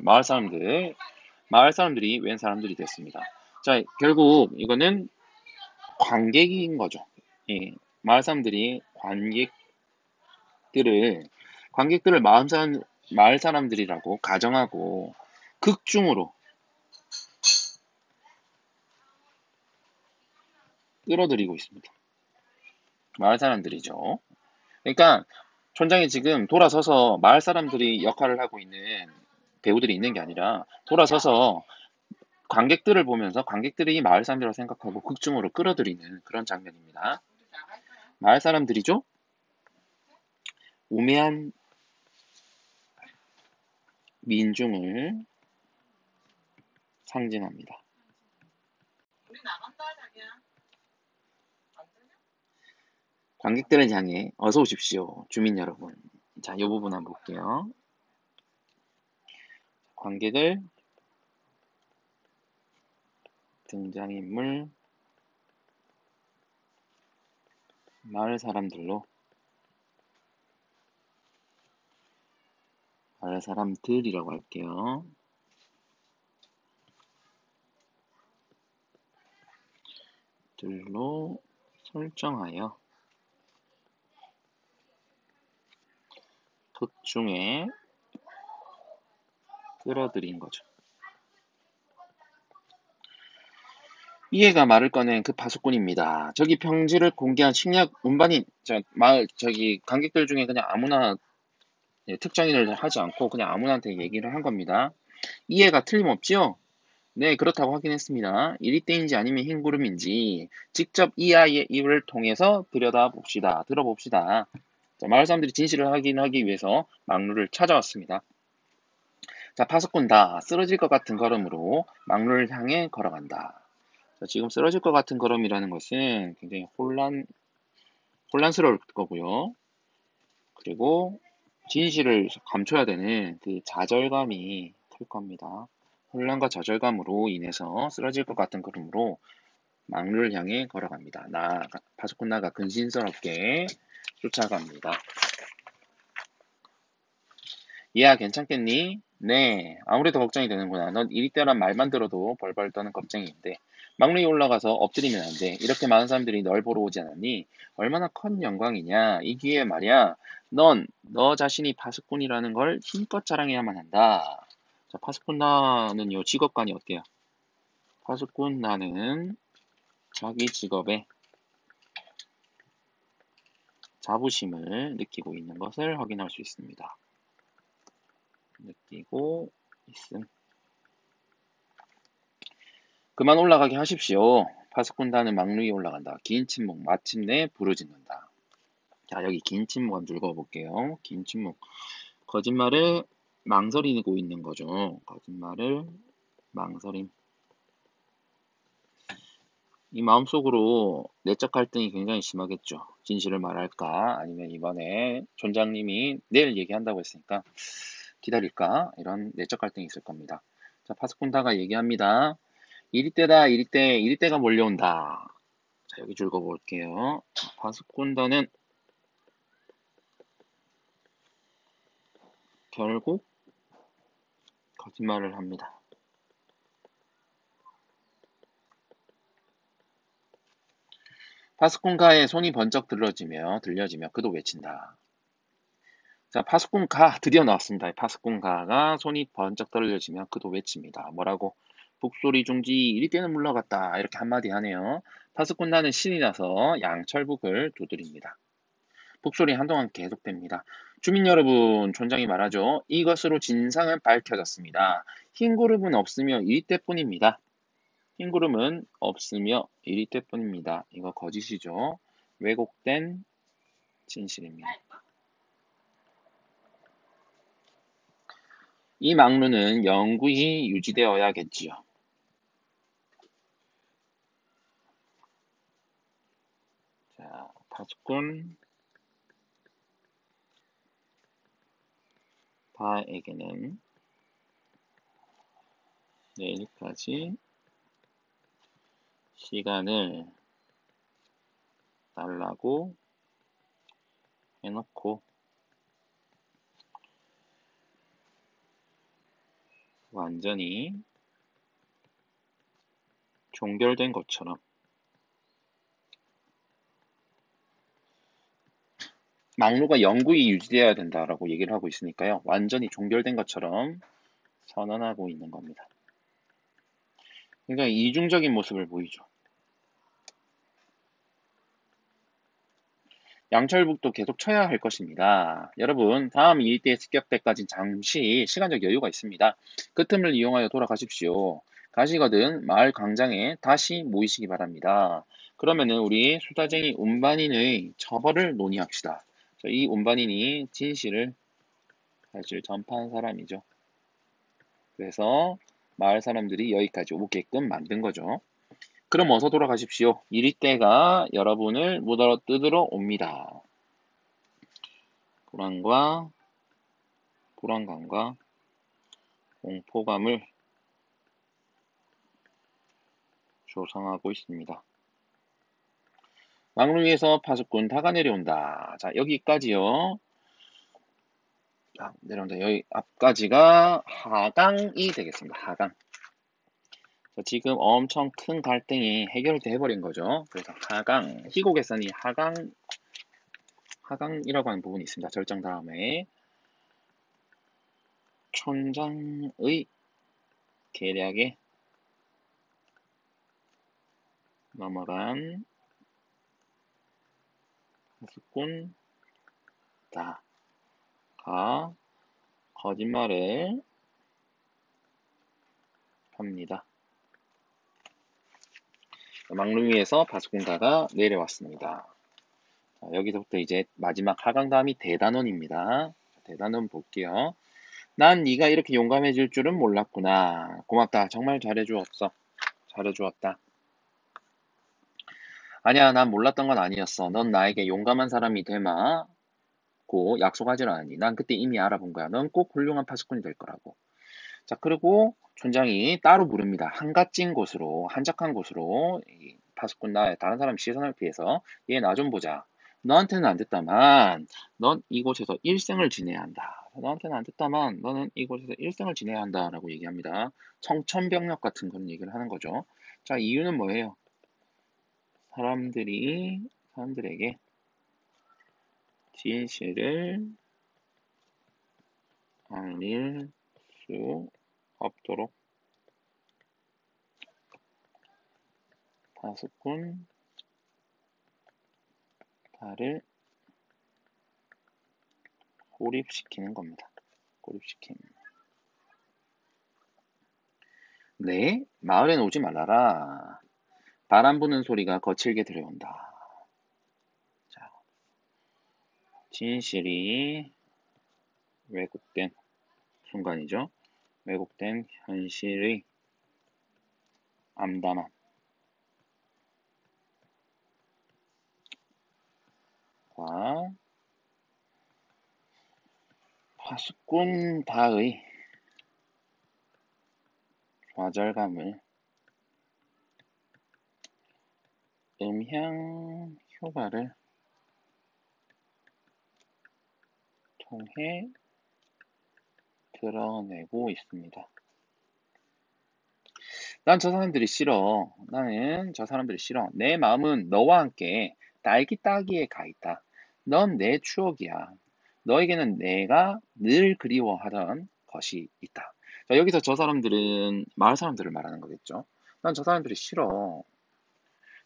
마을 사람들이 웬 사람들이 됐습니다. 자, 결국 이거는 관객인 거죠. 예, 마을 사람들이 관객들을 마을 사람들이라고 가정하고 극중으로 끌어들이고 있습니다. 마을 사람들이죠. 그러니까 촌장이 지금 돌아서서 마을 사람들이 역할을 하고 있는 배우들이 있는 게 아니라 돌아서서 관객들을 보면서 관객들이 마을 사람들이라고 생각하고 극중으로 끌어들이는 그런 장면입니다. 마을 사람들이죠? 우매한 민중을 상징합니다. 관객들을 향해 어서 오십시오, 주민 여러분. 자, 이 부분 한번 볼게요. 관객을 등장인물 마을 사람들로 마을 사람들이라고 할게요. 들로 설정하여 극중에 끌어들인 거죠. 이해가 말을 꺼낸 그 파수꾼입니다. 저기 평지를 공개한 식량 운반인 마을 관객들 중에 그냥 아무나 특정인을 하지 않고 그냥 아무나한테 얘기를 한 겁니다. 이해가 틀림없지요? 네, 그렇다고 확인했습니다. 이리떼인지 아니면 흰구름인지 직접 이 아이의 입을 통해서 들여다봅시다. 들어봅시다. 자, 마을 사람들이 진실을 확인하기 위해서 막루를 찾아왔습니다. 자, 파수꾼 다 쓰러질 것 같은 걸음으로 막루를 향해 걸어간다. 자, 지금 쓰러질 것 같은 걸음이라는 것은 굉장히 혼란스러울 거고요. 그리고 진실을 감춰야 되는 그 좌절감이 클 겁니다. 혼란과 좌절감으로 인해서 쓰러질 것 같은 걸음으로 막루를 향해 걸어갑니다. 파수꾼 나가 근신스럽게 쫓아갑니다. 얘야, 괜찮겠니? 네, 아무래도 걱정이 되는구나. 넌 이리떼란 말만 들어도 벌벌 떠는 겁쟁이인데 막루에 올라가서 엎드리면 안 돼. 이렇게 많은 사람들이 널 보러 오지 않았니? 얼마나 큰 영광이냐. 이 기회에 말이야. 너 자신이 파수꾼이라는 걸 힘껏 자랑해야만 한다. 자, 파수꾼 나는요, 직업관이 어때요? 파수꾼 나는 자기 직업에 자부심을 느끼고 있는 것을 확인할 수 있습니다. 느끼고 있음. 그만 올라가게 하십시오. 파수꾼단은 막루 위에 올라간다. 긴 침묵, 마침내 부르짖는다. 자, 여기 긴 침묵 한번 읽어볼게요. 긴 침묵. 거짓말을 망설이고 있는 거죠. 거짓말을 망설임. 이 마음속으로 내적 갈등이 굉장히 심하겠죠. 진실을 말할까? 아니면 이번에 촌장님이 내일 얘기한다고 했으니까 기다릴까? 이런 내적 갈등이 있을 겁니다. 자, 파수꾼다가 얘기합니다. 이리떼다, 이리떼가 몰려온다. 자, 여기 줄 읽어볼게요. 파수꾼단은 결국 거짓말을 합니다. 파수꾼가의 손이 번쩍 들려지며 그도 외친다. 자, 파수꾼가 드디어 나왔습니다. 파수꾼가가 손이 번쩍 들려지며 그도 외칩니다. 뭐라고? 북소리 중지 이리떼는 물러갔다. 이렇게 한마디 하네요. 파수꾼단은 신이 나서 양철북을 두드립니다. 북소리 한동안 계속됩니다. 주민 여러분, 촌장이 말하죠. 이것으로 진상은 밝혀졌습니다. 흰 구름은 없으며 이리떼뿐입니다. 흰 구름은 없으며 이리떼뿐입니다. 이거 거짓이죠. 왜곡된 진실입니다. 이 막루는 영구히 유지되어야겠지요. 자, 파수꾼 다에게는 내일까지 시간을 달라고 해놓고 완전히 종결된 것처럼 막루가 영구히 유지되어야 된다라고 얘기를 하고 있으니까요. 완전히 종결된 것처럼 선언하고 있는 겁니다. 굉장히 이중적인 모습을 보이죠. 양철북도 계속 쳐야 할 것입니다. 여러분, 다음 일대 습격 때까지 잠시 시간적 여유가 있습니다. 그 틈을 이용하여 돌아가십시오. 가시거든 마을 광장에 다시 모이시기 바랍니다. 그러면은 우리 수다쟁이 운반인의 처벌을 논의합시다. 이 운반인이 진실을 사실 전파한 사람이죠. 그래서 마을 사람들이 여기까지 오게끔 만든 거죠. 그럼 어서 돌아가십시오. 이리때가 여러분을 물어 뜯으러 옵니다. 불안감과 공포감을 조성하고 있습니다. 왕릉위에서 파수꾼 다가 내려온다. 자, 여기까지요. 자, 내려온다. 여기 앞까지가 하강이 되겠습니다. 하강. 자, 지금 엄청 큰 갈등이 해결돼 해버린 거죠. 그래서 하강, 희곡에서는 하강이라고 하는 부분이 있습니다. 절정 다음에 촌장의 계략에 넘어간 파수꾼 다가 거짓말을 합니다. 망릉위에서 파수꾼 다가 내려왔습니다. 자, 여기서부터 이제 마지막 하강 다음이 대단원입니다. 대단원 볼게요. 난 네가 이렇게 용감해질 줄은 몰랐구나. 고맙다. 정말 잘해주었어. 잘해주었다. 아니야, 난 몰랐던 건 아니었어. 넌 나에게 용감한 사람이 되마고 약속하질 않았니. 난 그때 이미 알아본 거야. 넌 꼭 훌륭한 파수꾼이 될 거라고. 자, 그리고 촌장이 따로 부릅니다. 한가찐 곳으로, 한적한 곳으로 이 파수꾼 나의 다른 사람 시선을 피해서 얘 나 좀 보자. 너한테는 안 됐다만 넌 이곳에서 일생을 지내야 한다. 너한테는 안 됐다만 너는 이곳에서 일생을 지내야 한다라고 얘기합니다. 청천벽력 같은 그런 얘기를 하는 거죠. 자, 이유는 뭐예요? 사람들에게 진실을 알릴 수 없도록 파수꾼 다를 고립시키는 겁니다. 고립시킴. 네, 마을엔 오지 말아라. 바람 부는 소리가 거칠게 들려온다. 자, 진실이 왜곡된 순간이죠. 왜곡된 현실의 암담한 과 파수꾼 다의 좌절감을 음향 효과를 통해 드러내고 있습니다. 난 저 사람들이 싫어. 나는 저 사람들이 싫어. 내 마음은 너와 함께 딸기 따기에 가 있다. 넌 내 추억이야. 너에게는 내가 늘 그리워하던 것이 있다. 자, 여기서 저 사람들은 마을 사람들을 말하는 거겠죠. 난 저 사람들이 싫어.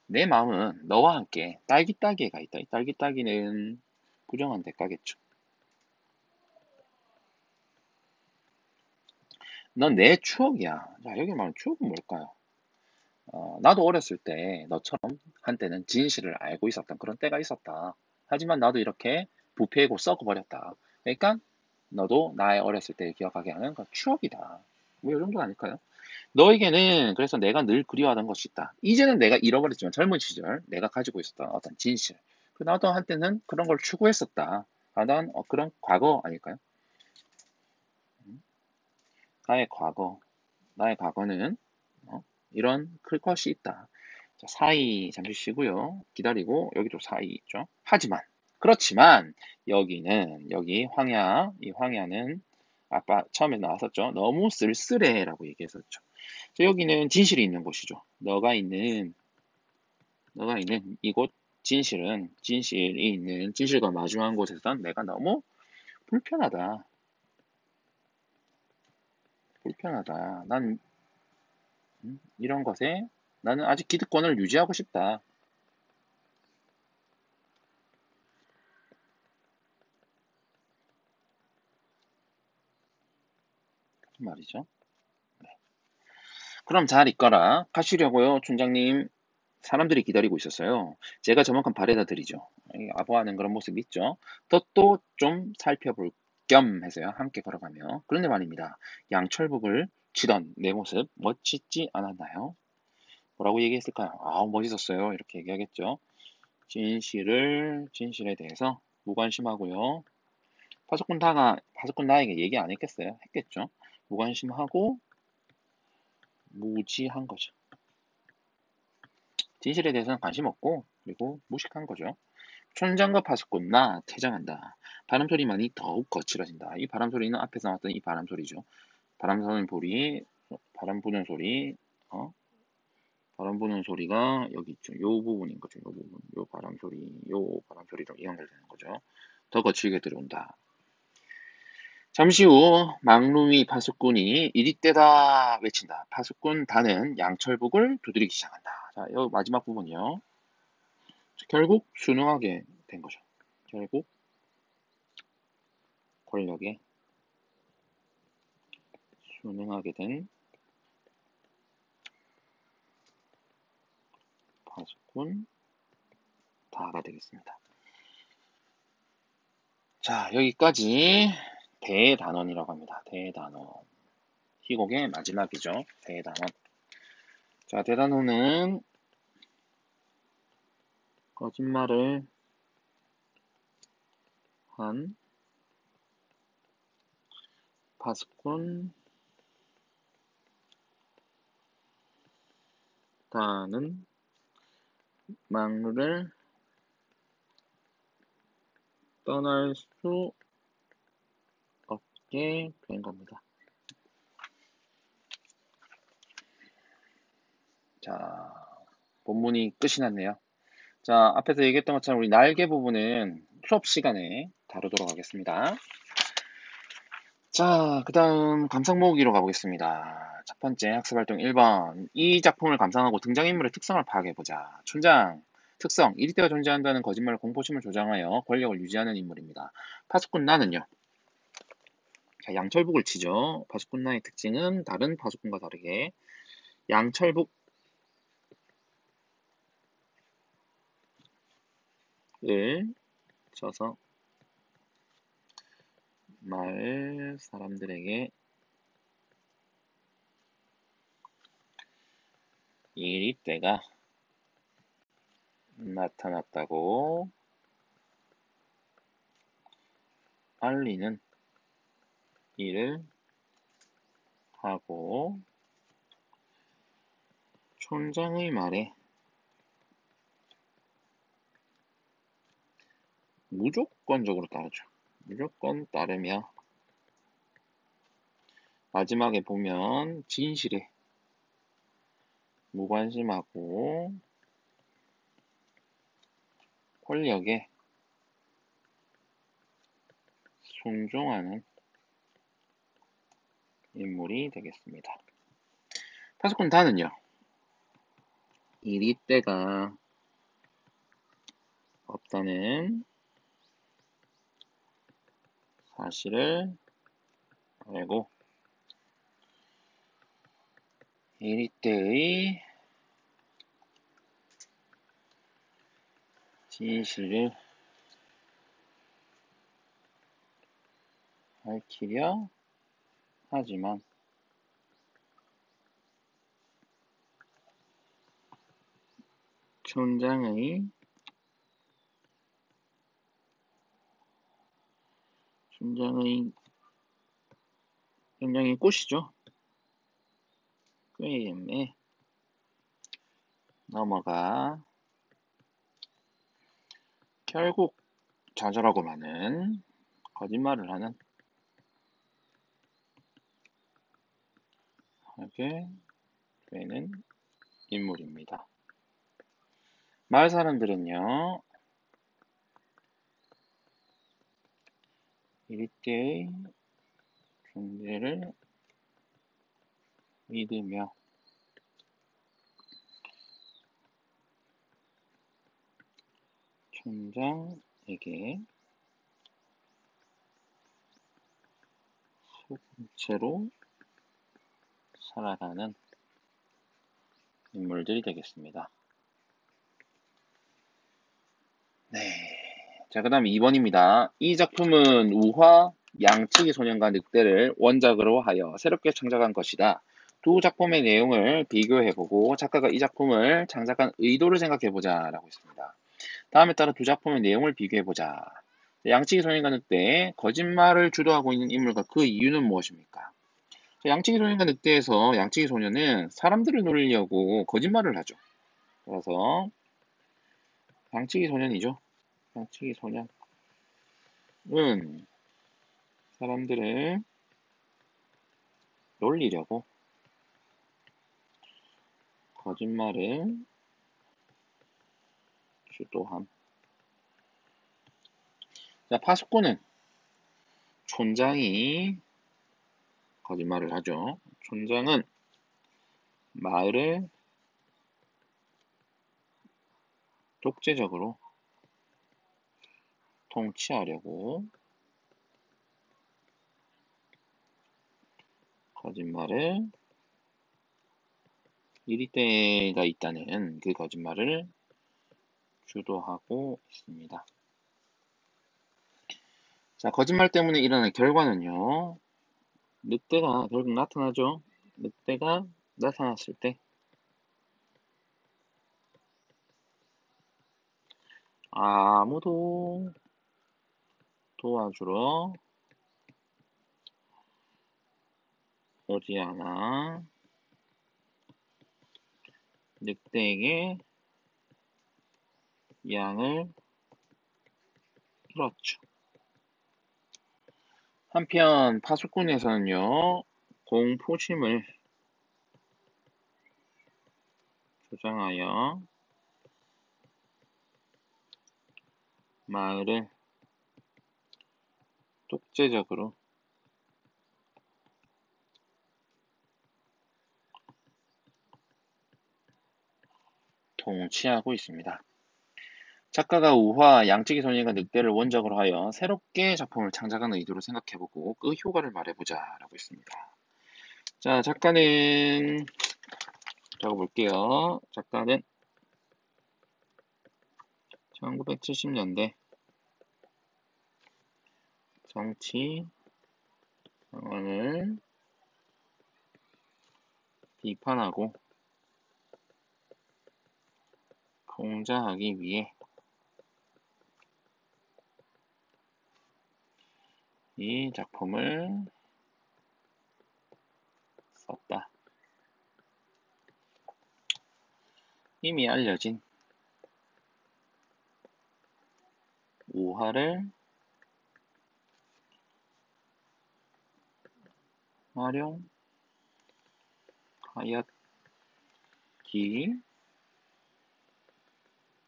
내 마음은 너와 함께 딸기 따기에 가 있다. 이 딸기 따기는 부정한 대가겠죠. 넌 내 추억이야. 자, 여기 말하는 추억은 뭘까요? 나도 어렸을 때 너처럼 한때는 진실을 알고 있었던 그런 때가 있었다. 하지만 나도 이렇게 부패고 썩어버렸다. 그러니까 너도 나의 어렸을 때를 기억하게 하는 그 추억이다. 뭐 이 정도 아닐까요? 너에게는 그래서 내가 늘 그리워하던 것이 있다. 이제는 내가 잃어버렸지만 젊은 시절 내가 가지고 있었던 어떤 진실. 나도 한때는 그런 걸 추구했었다. 난 그런 과거 아닐까요? 나의 과거. 나의 과거는 이런 클 것이 있다. 자, 사이 잠시 쉬고요. 기다리고 여기도 사이 있죠. 그렇지만 여기 황야, 이 황야는 아까 처음에 나왔었죠. 너무 쓸쓸해라고 얘기했었죠. 자, 여기는 진실이 있는 곳이죠. 너가 있는 이곳 진실이 있는 진실과 마주한 곳에선 내가 너무 불편하다. 불편하다. 난 이런 것에 나는 아직 기득권을 유지하고 싶다. 그 말이죠. 네. 그럼 잘 있거라. 가시려고요, 촌장님. 사람들이 기다리고 있었어요. 제가 저만큼 바래다 드리죠. 아부하는 그런 모습 있죠. 또 좀 살펴볼 겸 해서요. 함께 걸어가며. 그런데 말입니다. 양철북을 치던 내 모습 멋지지 않았나요? 뭐라고 얘기했을까요? 아, 멋있었어요. 이렇게 얘기하겠죠. 진실에 대해서 무관심하고요. 파수꾼 나에게 얘기 안 했겠어요? 했겠죠. 무관심하고 무지한 거죠. 진실에 대해서는 관심 없고, 그리고 무식한 거죠. 촌장과 파수꾼 나 퇴장한다. 바람소리만이 더욱 거칠어진다. 이 바람소리는 앞에서 나왔던 이 바람소리죠. 바람 부는 소리, 어? 바람 부는 소리가 여기 있죠. 요 부분인 거죠. 요 부분. 요 바람소리로 연결되는 거죠. 더 거칠게 들어온다. 잠시 후 망루미 파수꾼이 이리 때다 외친다. 파수꾼 다는 양철북을 두드리기 시작한다. 자, 이 마지막 부분이요. 결국 순응하게 된 거죠. 결국 권력에 순응하게 된 파수꾼 다가 되겠습니다. 자, 여기까지 대단원이라고 합니다. 대단원. 희곡의 마지막이죠. 대단원. 자, 대단원은 거짓말을 한 파수꾼 다는 망루를 떠날 수 없게 된 겁니다. 자, 본문이 끝이 났네요. 자, 앞에서 얘기했던 것처럼 우리 날개 부분은 수업 시간에 다루도록 하겠습니다. 자, 그 다음 감상 모으기로 가보겠습니다. 첫 번째 학습활동 1번. 이 작품을 감상하고 등장인물의 특성을 파악해보자. 촌장, 특성, 이리때가 존재한다는 거짓말을 공포심을 조장하여 권력을 유지하는 인물입니다. 파수꾼 나는요. 자, 양철북을 치죠. 파수꾼 나의 특징은 다른 파수꾼과 다르게 양철북을 쳐서 마을 사람들에게 이리때가 나타났다고 알리는 일을 하고 촌장의 말에 무조건적으로 따르죠. 무조건 따르며 마지막에 보면 진실에 무관심하고 권력에 순종하는 인물이 되겠습니다. 파수꾼 다는요. 이리때가 없다는 사실을 알고 이리때의 진실을 밝히려 하지만 촌장의 굉장히 꽃이죠. 꾀임에 넘어가 결국 좌절하고 마는 거짓말을 하게 되는 인물입니다. 마을 사람들은요, 이리때의 존재를 믿으며 촌장에게 소금체로 살아가는 인물들이 되겠습니다. 네. 자, 그 다음 2번입니다. 이 작품은 우화, 양치기 소년과 늑대를 원작으로 하여 새롭게 창작한 것이다. 두 작품의 내용을 비교해보고 작가가 이 작품을 창작한 의도를 생각해보자 라고 했습니다. 다음에 따라 두 작품의 내용을 비교해보자. 양치기 소년과 늑대, 거짓말을 주도하고 있는 인물과 그 이유는 무엇입니까? 양치기 소년과 늑대에서 양치기 소년은 사람들을 놀리려고 거짓말을 하죠. 그래서 양치기 소년이죠. 양치기 소년은 사람들을 놀리려고 거짓말을 주도함. 자, 파수꾼은 촌장이 거짓말을 하죠. 촌장은 마을을 독재적으로 통치하려고 거짓말을 이리때가 있다는 그 거짓말을 주도하고 있습니다. 자, 거짓말 때문에 일어난 결과는요. 늑대가 결국 나타나죠. 늑대가 나타났을 때 아무도 도와주러 오지 않아 늑대에게 양을 잃었죠. 한편 파수꾼에서는요. 공포심을 조장하여 마을을 독재적으로 통치하고 있습니다. 작가가 우화, 양치기 소년과 늑대를 원작으로 하여 새롭게 작품을 창작하는 의도를 생각해보고 그 효과를 말해보자 라고 했습니다. 자, 작가는 적어볼게요. 작가는 1970년대 정치 상황을 비판하고 풍자하기 위해 이 작품을 썼다. 이미 알려진 우화를 활용하였기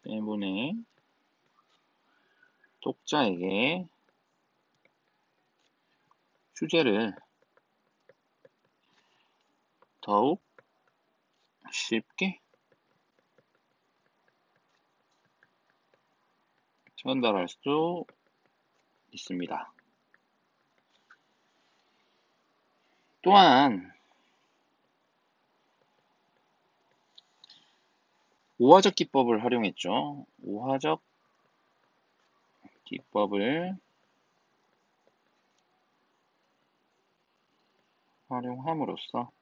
때문에 독자에게 주제를 더욱 쉽게 전달할 수 있습니다. 또한 우화적 기법을 활용했죠. 우화적 기법을 활용함으로써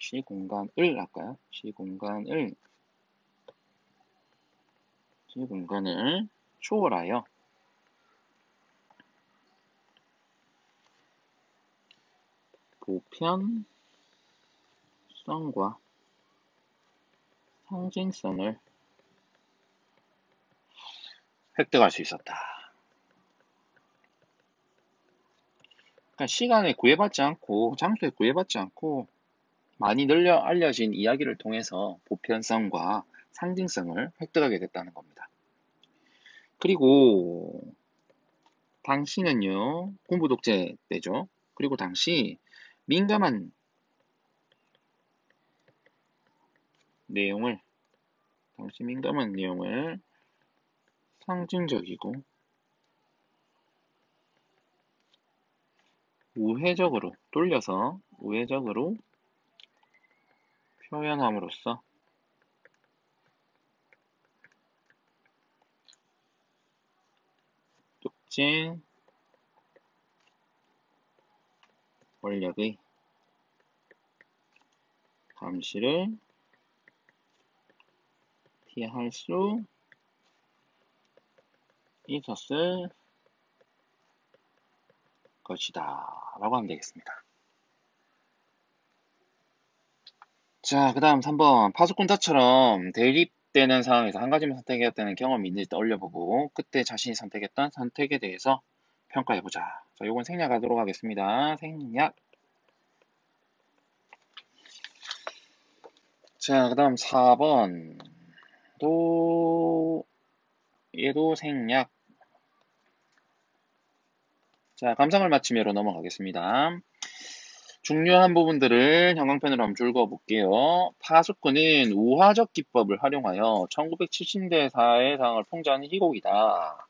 시공간을 할까요? 시공간을 초월하여 보편성과 상징성을 획득할 수 있었다. 그러니까 시간에 구애받지 않고 장소에 구애받지 않고 많이 알려진 이야기를 통해서 보편성과 상징성을 획득하게 됐다는 겁니다. 그리고 당시는요, 군부 독재 때죠. 그리고 당시 민감한 내용을, 상징적이고 우회적으로 돌려서 우회적으로 표현함으로써 독재 권력의 감시를 피할 수 있었을 것이다 라고 하면 되겠습니다. 자, 그 다음 3번. 파수꾼자처럼 대립되는 상황에서 한 가지만 선택해야 되는 경험이 있는지 떠올려보고 그때 자신이 선택했던 선택에 대해서 평가해보자. 자, 요건 생략하도록 하겠습니다. 생략. 자, 그 다음 4번. 얘도 생략. 자, 감상을 마치며로 넘어가겠습니다. 중요한 부분들을 형광펜으로 한번 줄거 볼게요. 파수꾼은 우화적 기법을 활용하여 1970년대 사회 상황을 풍자하는 희곡이다.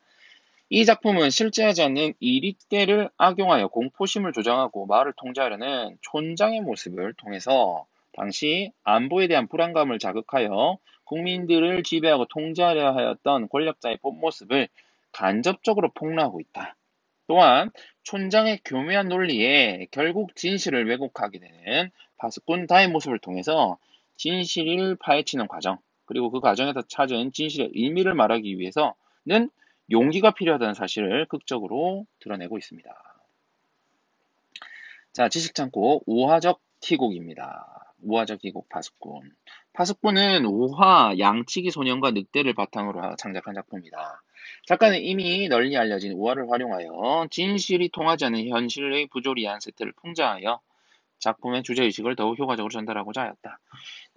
이 작품은 실제하지 않는 이리때를 악용하여 공포심을 조장하고 마을을 통제하려는 촌장의 모습을 통해서 당시 안보에 대한 불안감을 자극하여 국민들을 지배하고 통제하려 하였던 권력자의 본 모습을 간접적으로 폭로하고 있다. 또한 촌장의 교묘한 논리에 결국 진실을 왜곡하게 되는 파수꾼 다의 모습을 통해서 진실을 파헤치는 과정, 그리고 그 과정에서 찾은 진실의 의미를 말하기 위해서는 용기가 필요하다는 사실을 극적으로 드러내고 있습니다. 자, 지식창고 우화적 희곡입니다. 우화적 희곡 파수꾼. 파수꾼은 우화, 양치기 소년과 늑대를 바탕으로 창작한 작품이다. 작가는 이미 널리 알려진 우화를 활용하여 진실이 통하지 않는 현실의 부조리한 세태를 풍자하여 작품의 주제의식을 더욱 효과적으로 전달하고자 하였다.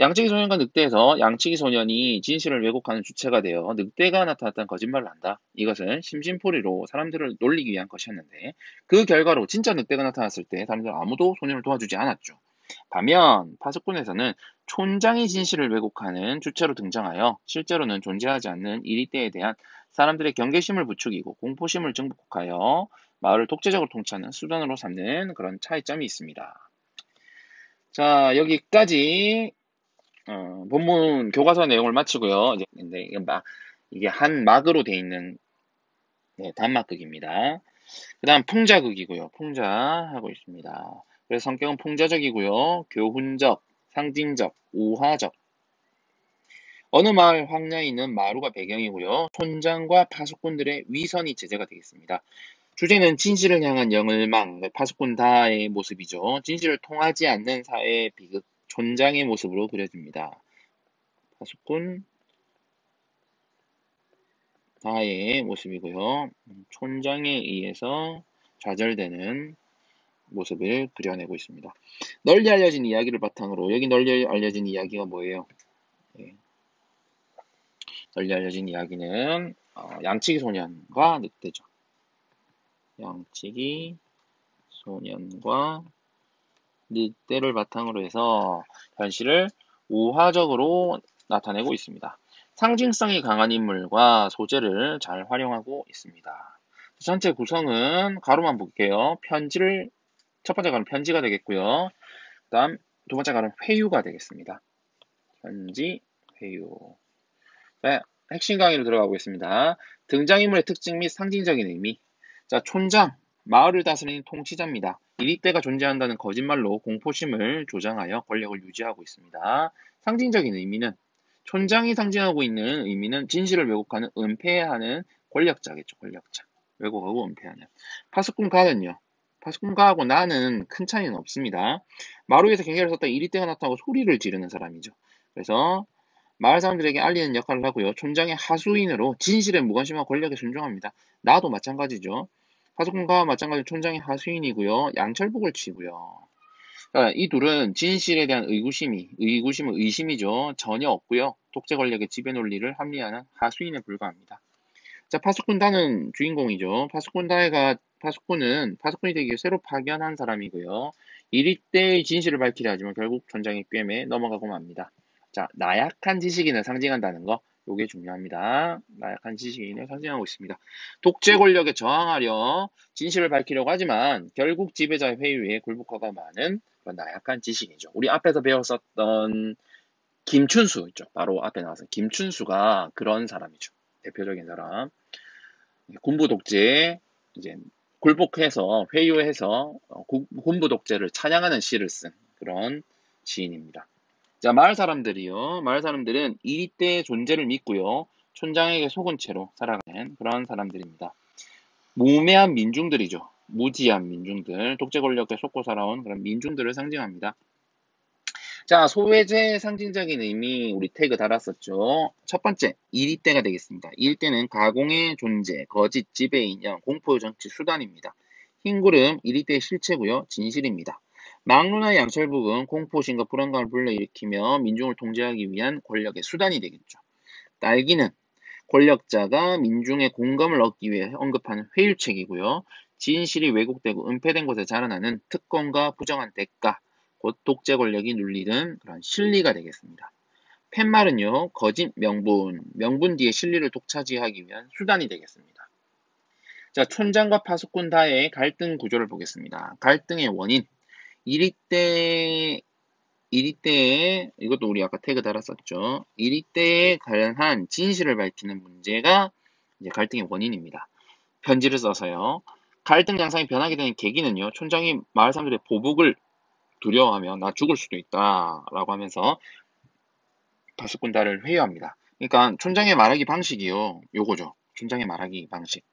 양치기 소년과 늑대에서 양치기 소년이 진실을 왜곡하는 주체가 되어 늑대가 나타났다는 거짓말을 한다. 이것은 심심풀이로 사람들을 놀리기 위한 것이었는데 그 결과로 진짜 늑대가 나타났을 때 사람들은 아무도 소년을 도와주지 않았죠. 반면 파수꾼에서는 촌장이 진실을 왜곡하는 주체로 등장하여 실제로는 존재하지 않는 이리때에 대한 사람들의 경계심을 부추기고 공포심을 증폭하여 마을을 독재적으로 통치하는 수단으로 삼는 그런 차이점이 있습니다. 자, 여기까지 본문 교과서 내용을 마치고요. 이제 근데 이게 한 막으로 돼 있는 단막극입니다. 그 다음 풍자극이고요. 풍자하고 있습니다. 그래서 성격은 풍자적이고요. 교훈적, 상징적, 우화적. 어느 마을 황야에 있는 마루가 배경이고요. 촌장과 파수꾼들의 위선이 제재가 되겠습니다. 주제는 진실을 향한 영을망, 파수꾼 다의 모습이죠. 진실을 통하지 않는 사회의 비극, 촌장의 모습으로 그려집니다. 파수꾼 다의 모습이고요. 촌장에 의해서 좌절되는 모습을 그려내고 있습니다. 널리 알려진 이야기를 바탕으로, 여기 널리 알려진 이야기가 뭐예요? 네. 널리 알려진 이야기는 양치기 소년과 늑대죠. 양치기 소년과 늑대를 바탕으로 해서 현실을 우화적으로 나타내고 있습니다. 상징성이 강한 인물과 소재를 잘 활용하고 있습니다. 전체 구성은 가로만 볼게요. 첫 번째 가로는 편지가 되겠고요. 그 다음 두 번째 가로는 회유가 되겠습니다. 편지, 회유. 자, 핵심 강의로 들어가 보겠습니다. 등장인물의 특징 및 상징적인 의미. 자, 촌장, 마을을 다스리는 통치자입니다. 이리때가 존재한다는 거짓말로 공포심을 조장하여 권력을 유지하고 있습니다. 상징적인 의미는 촌장이 상징하고 있는 의미는 진실을 왜곡하는 은폐하는 권력자겠죠. 권력자. 왜곡하고 은폐하는. 파수꾼가는요. 파수꾼가하고 나는 큰 차이는 없습니다. 마루에서 경계를 섰다 이리때가 나타나고 소리를 지르는 사람이죠. 그래서 마을 사람들에게 알리는 역할을 하고요. 촌장의 하수인으로 진실에 무관심한 권력에 순종합니다. 나도 마찬가지죠. 파수꾼과 마찬가지로 촌장의 하수인이고요. 양철복을 치고요. 이 둘은 진실에 대한 의구심은 의심이죠. 전혀 없고요. 독재 권력의 지배 논리를 합리화하는 하수인에 불과합니다. 자, 파수꾼단은 주인공이죠. 파수꾼이 되기 위해 새로 파견한 사람이고요. 이리때의 진실을 밝히려 하지만 결국 전장의 꿰매 넘어가고 맙니다. 자, 나약한 지식인을 상징한다는 거, 요게 중요합니다. 나약한 지식인을 상징하고 있습니다. 독재 권력에 저항하려 진실을 밝히려고 하지만 결국 지배자의 회유에 굴복하고 마는 그런 나약한 지식이죠. 우리 앞에서 배웠었던 김춘수 있죠. 바로 앞에 나와서 김춘수가 그런 사람이죠. 대표적인 사람. 군부 독재에 이제 굴복해서 회유해서 군부 독재를 찬양하는 시를 쓴 그런 시인입니다. 자, 마을 사람들이요. 마을 사람들은 이때의 존재를 믿고요. 촌장에게 속은 채로 살아가는 그런 사람들입니다. 무매한 민중들이죠. 무지한 민중들, 독재 권력에 속고 살아온 그런 민중들을 상징합니다. 자, 소외제의 상징적인 의미 우리 태그 달았었죠. 첫 번째, 이리때가 되겠습니다. 이리때는 가공의 존재, 거짓, 지배 인형, 공포 정치 수단입니다. 흰구름, 이리때의 실체고요. 진실입니다. 막루나 양철북은 공포심과 불안감을 불러일으키며 민중을 통제하기 위한 권력의 수단이 되겠죠. 딸기는 권력자가 민중의 공감을 얻기 위해 언급하는 회유책이고요. 진실이 왜곡되고 은폐된 곳에 자라나는 특권과 부정한 대가, 곧 독재 권력이 눌리는 그런 실리가 되겠습니다. 팻말은요, 거짓 명분 뒤에 실리를 독차지하기 위한 수단이 되겠습니다. 자, 촌장과 파수꾼 다의 갈등 구조를 보겠습니다. 갈등의 원인, 이리때 이리때에 이것도 우리 아까 태그 달았었죠. 이리때에 관련한 진실을 밝히는 문제가 이제 갈등의 원인입니다. 편지를 써서요. 갈등 양상이 변하게 되는 계기는요. 촌장이 마을 사람들의 보복을 두려워하며 나 죽을 수도 있다라고 하면서 파수꾼단을 회유합니다. 그러니까 촌장의 말하기 방식이요. 요거죠. 촌장의 말하기 방식이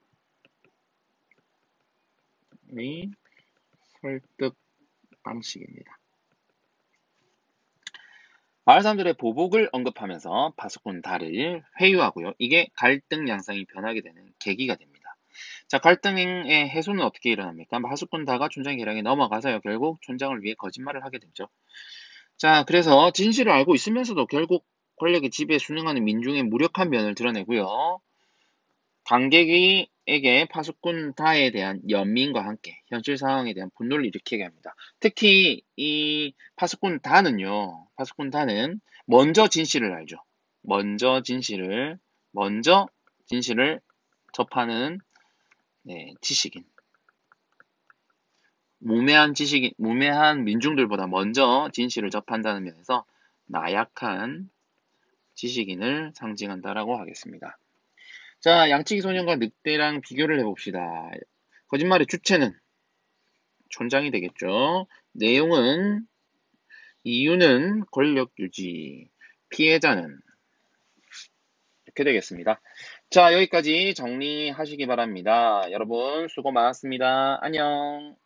설득 방식입니다. 마을 사람들의 보복을 언급하면서 파수꾼 달을 회유하고요. 이게 갈등 양상이 변하게 되는 계기가 됩니다. 자, 갈등의 해소는 어떻게 일어납니까? 파수꾼 다가 촌장 계량에 넘어가서요. 결국 촌장을 위해 거짓말을 하게 되죠. 자, 그래서 진실을 알고 있으면서도 결국 권력의 지배에 순응하는 민중의 무력한 면을 드러내고요. 관객에게 파수꾼 다에 대한 연민과 함께 현실 상황에 대한 분노를 일으키게 합니다. 특히 이 파수꾼 다는 먼저 진실을 알죠. 먼저 진실을 접하는 지식인. 무매한 민중들보다 먼저 진실을 접한다는 면에서 나약한 지식인을 상징한다라고 하겠습니다. 자, 양치기 소년과 늑대랑 비교를 해봅시다. 거짓말의 주체는 촌장이 되겠죠. 이유는 권력 유지, 피해자는 이렇게 되겠습니다. 자, 여기까지 정리하시기 바랍니다. 여러분 수고 많았습니다. 안녕.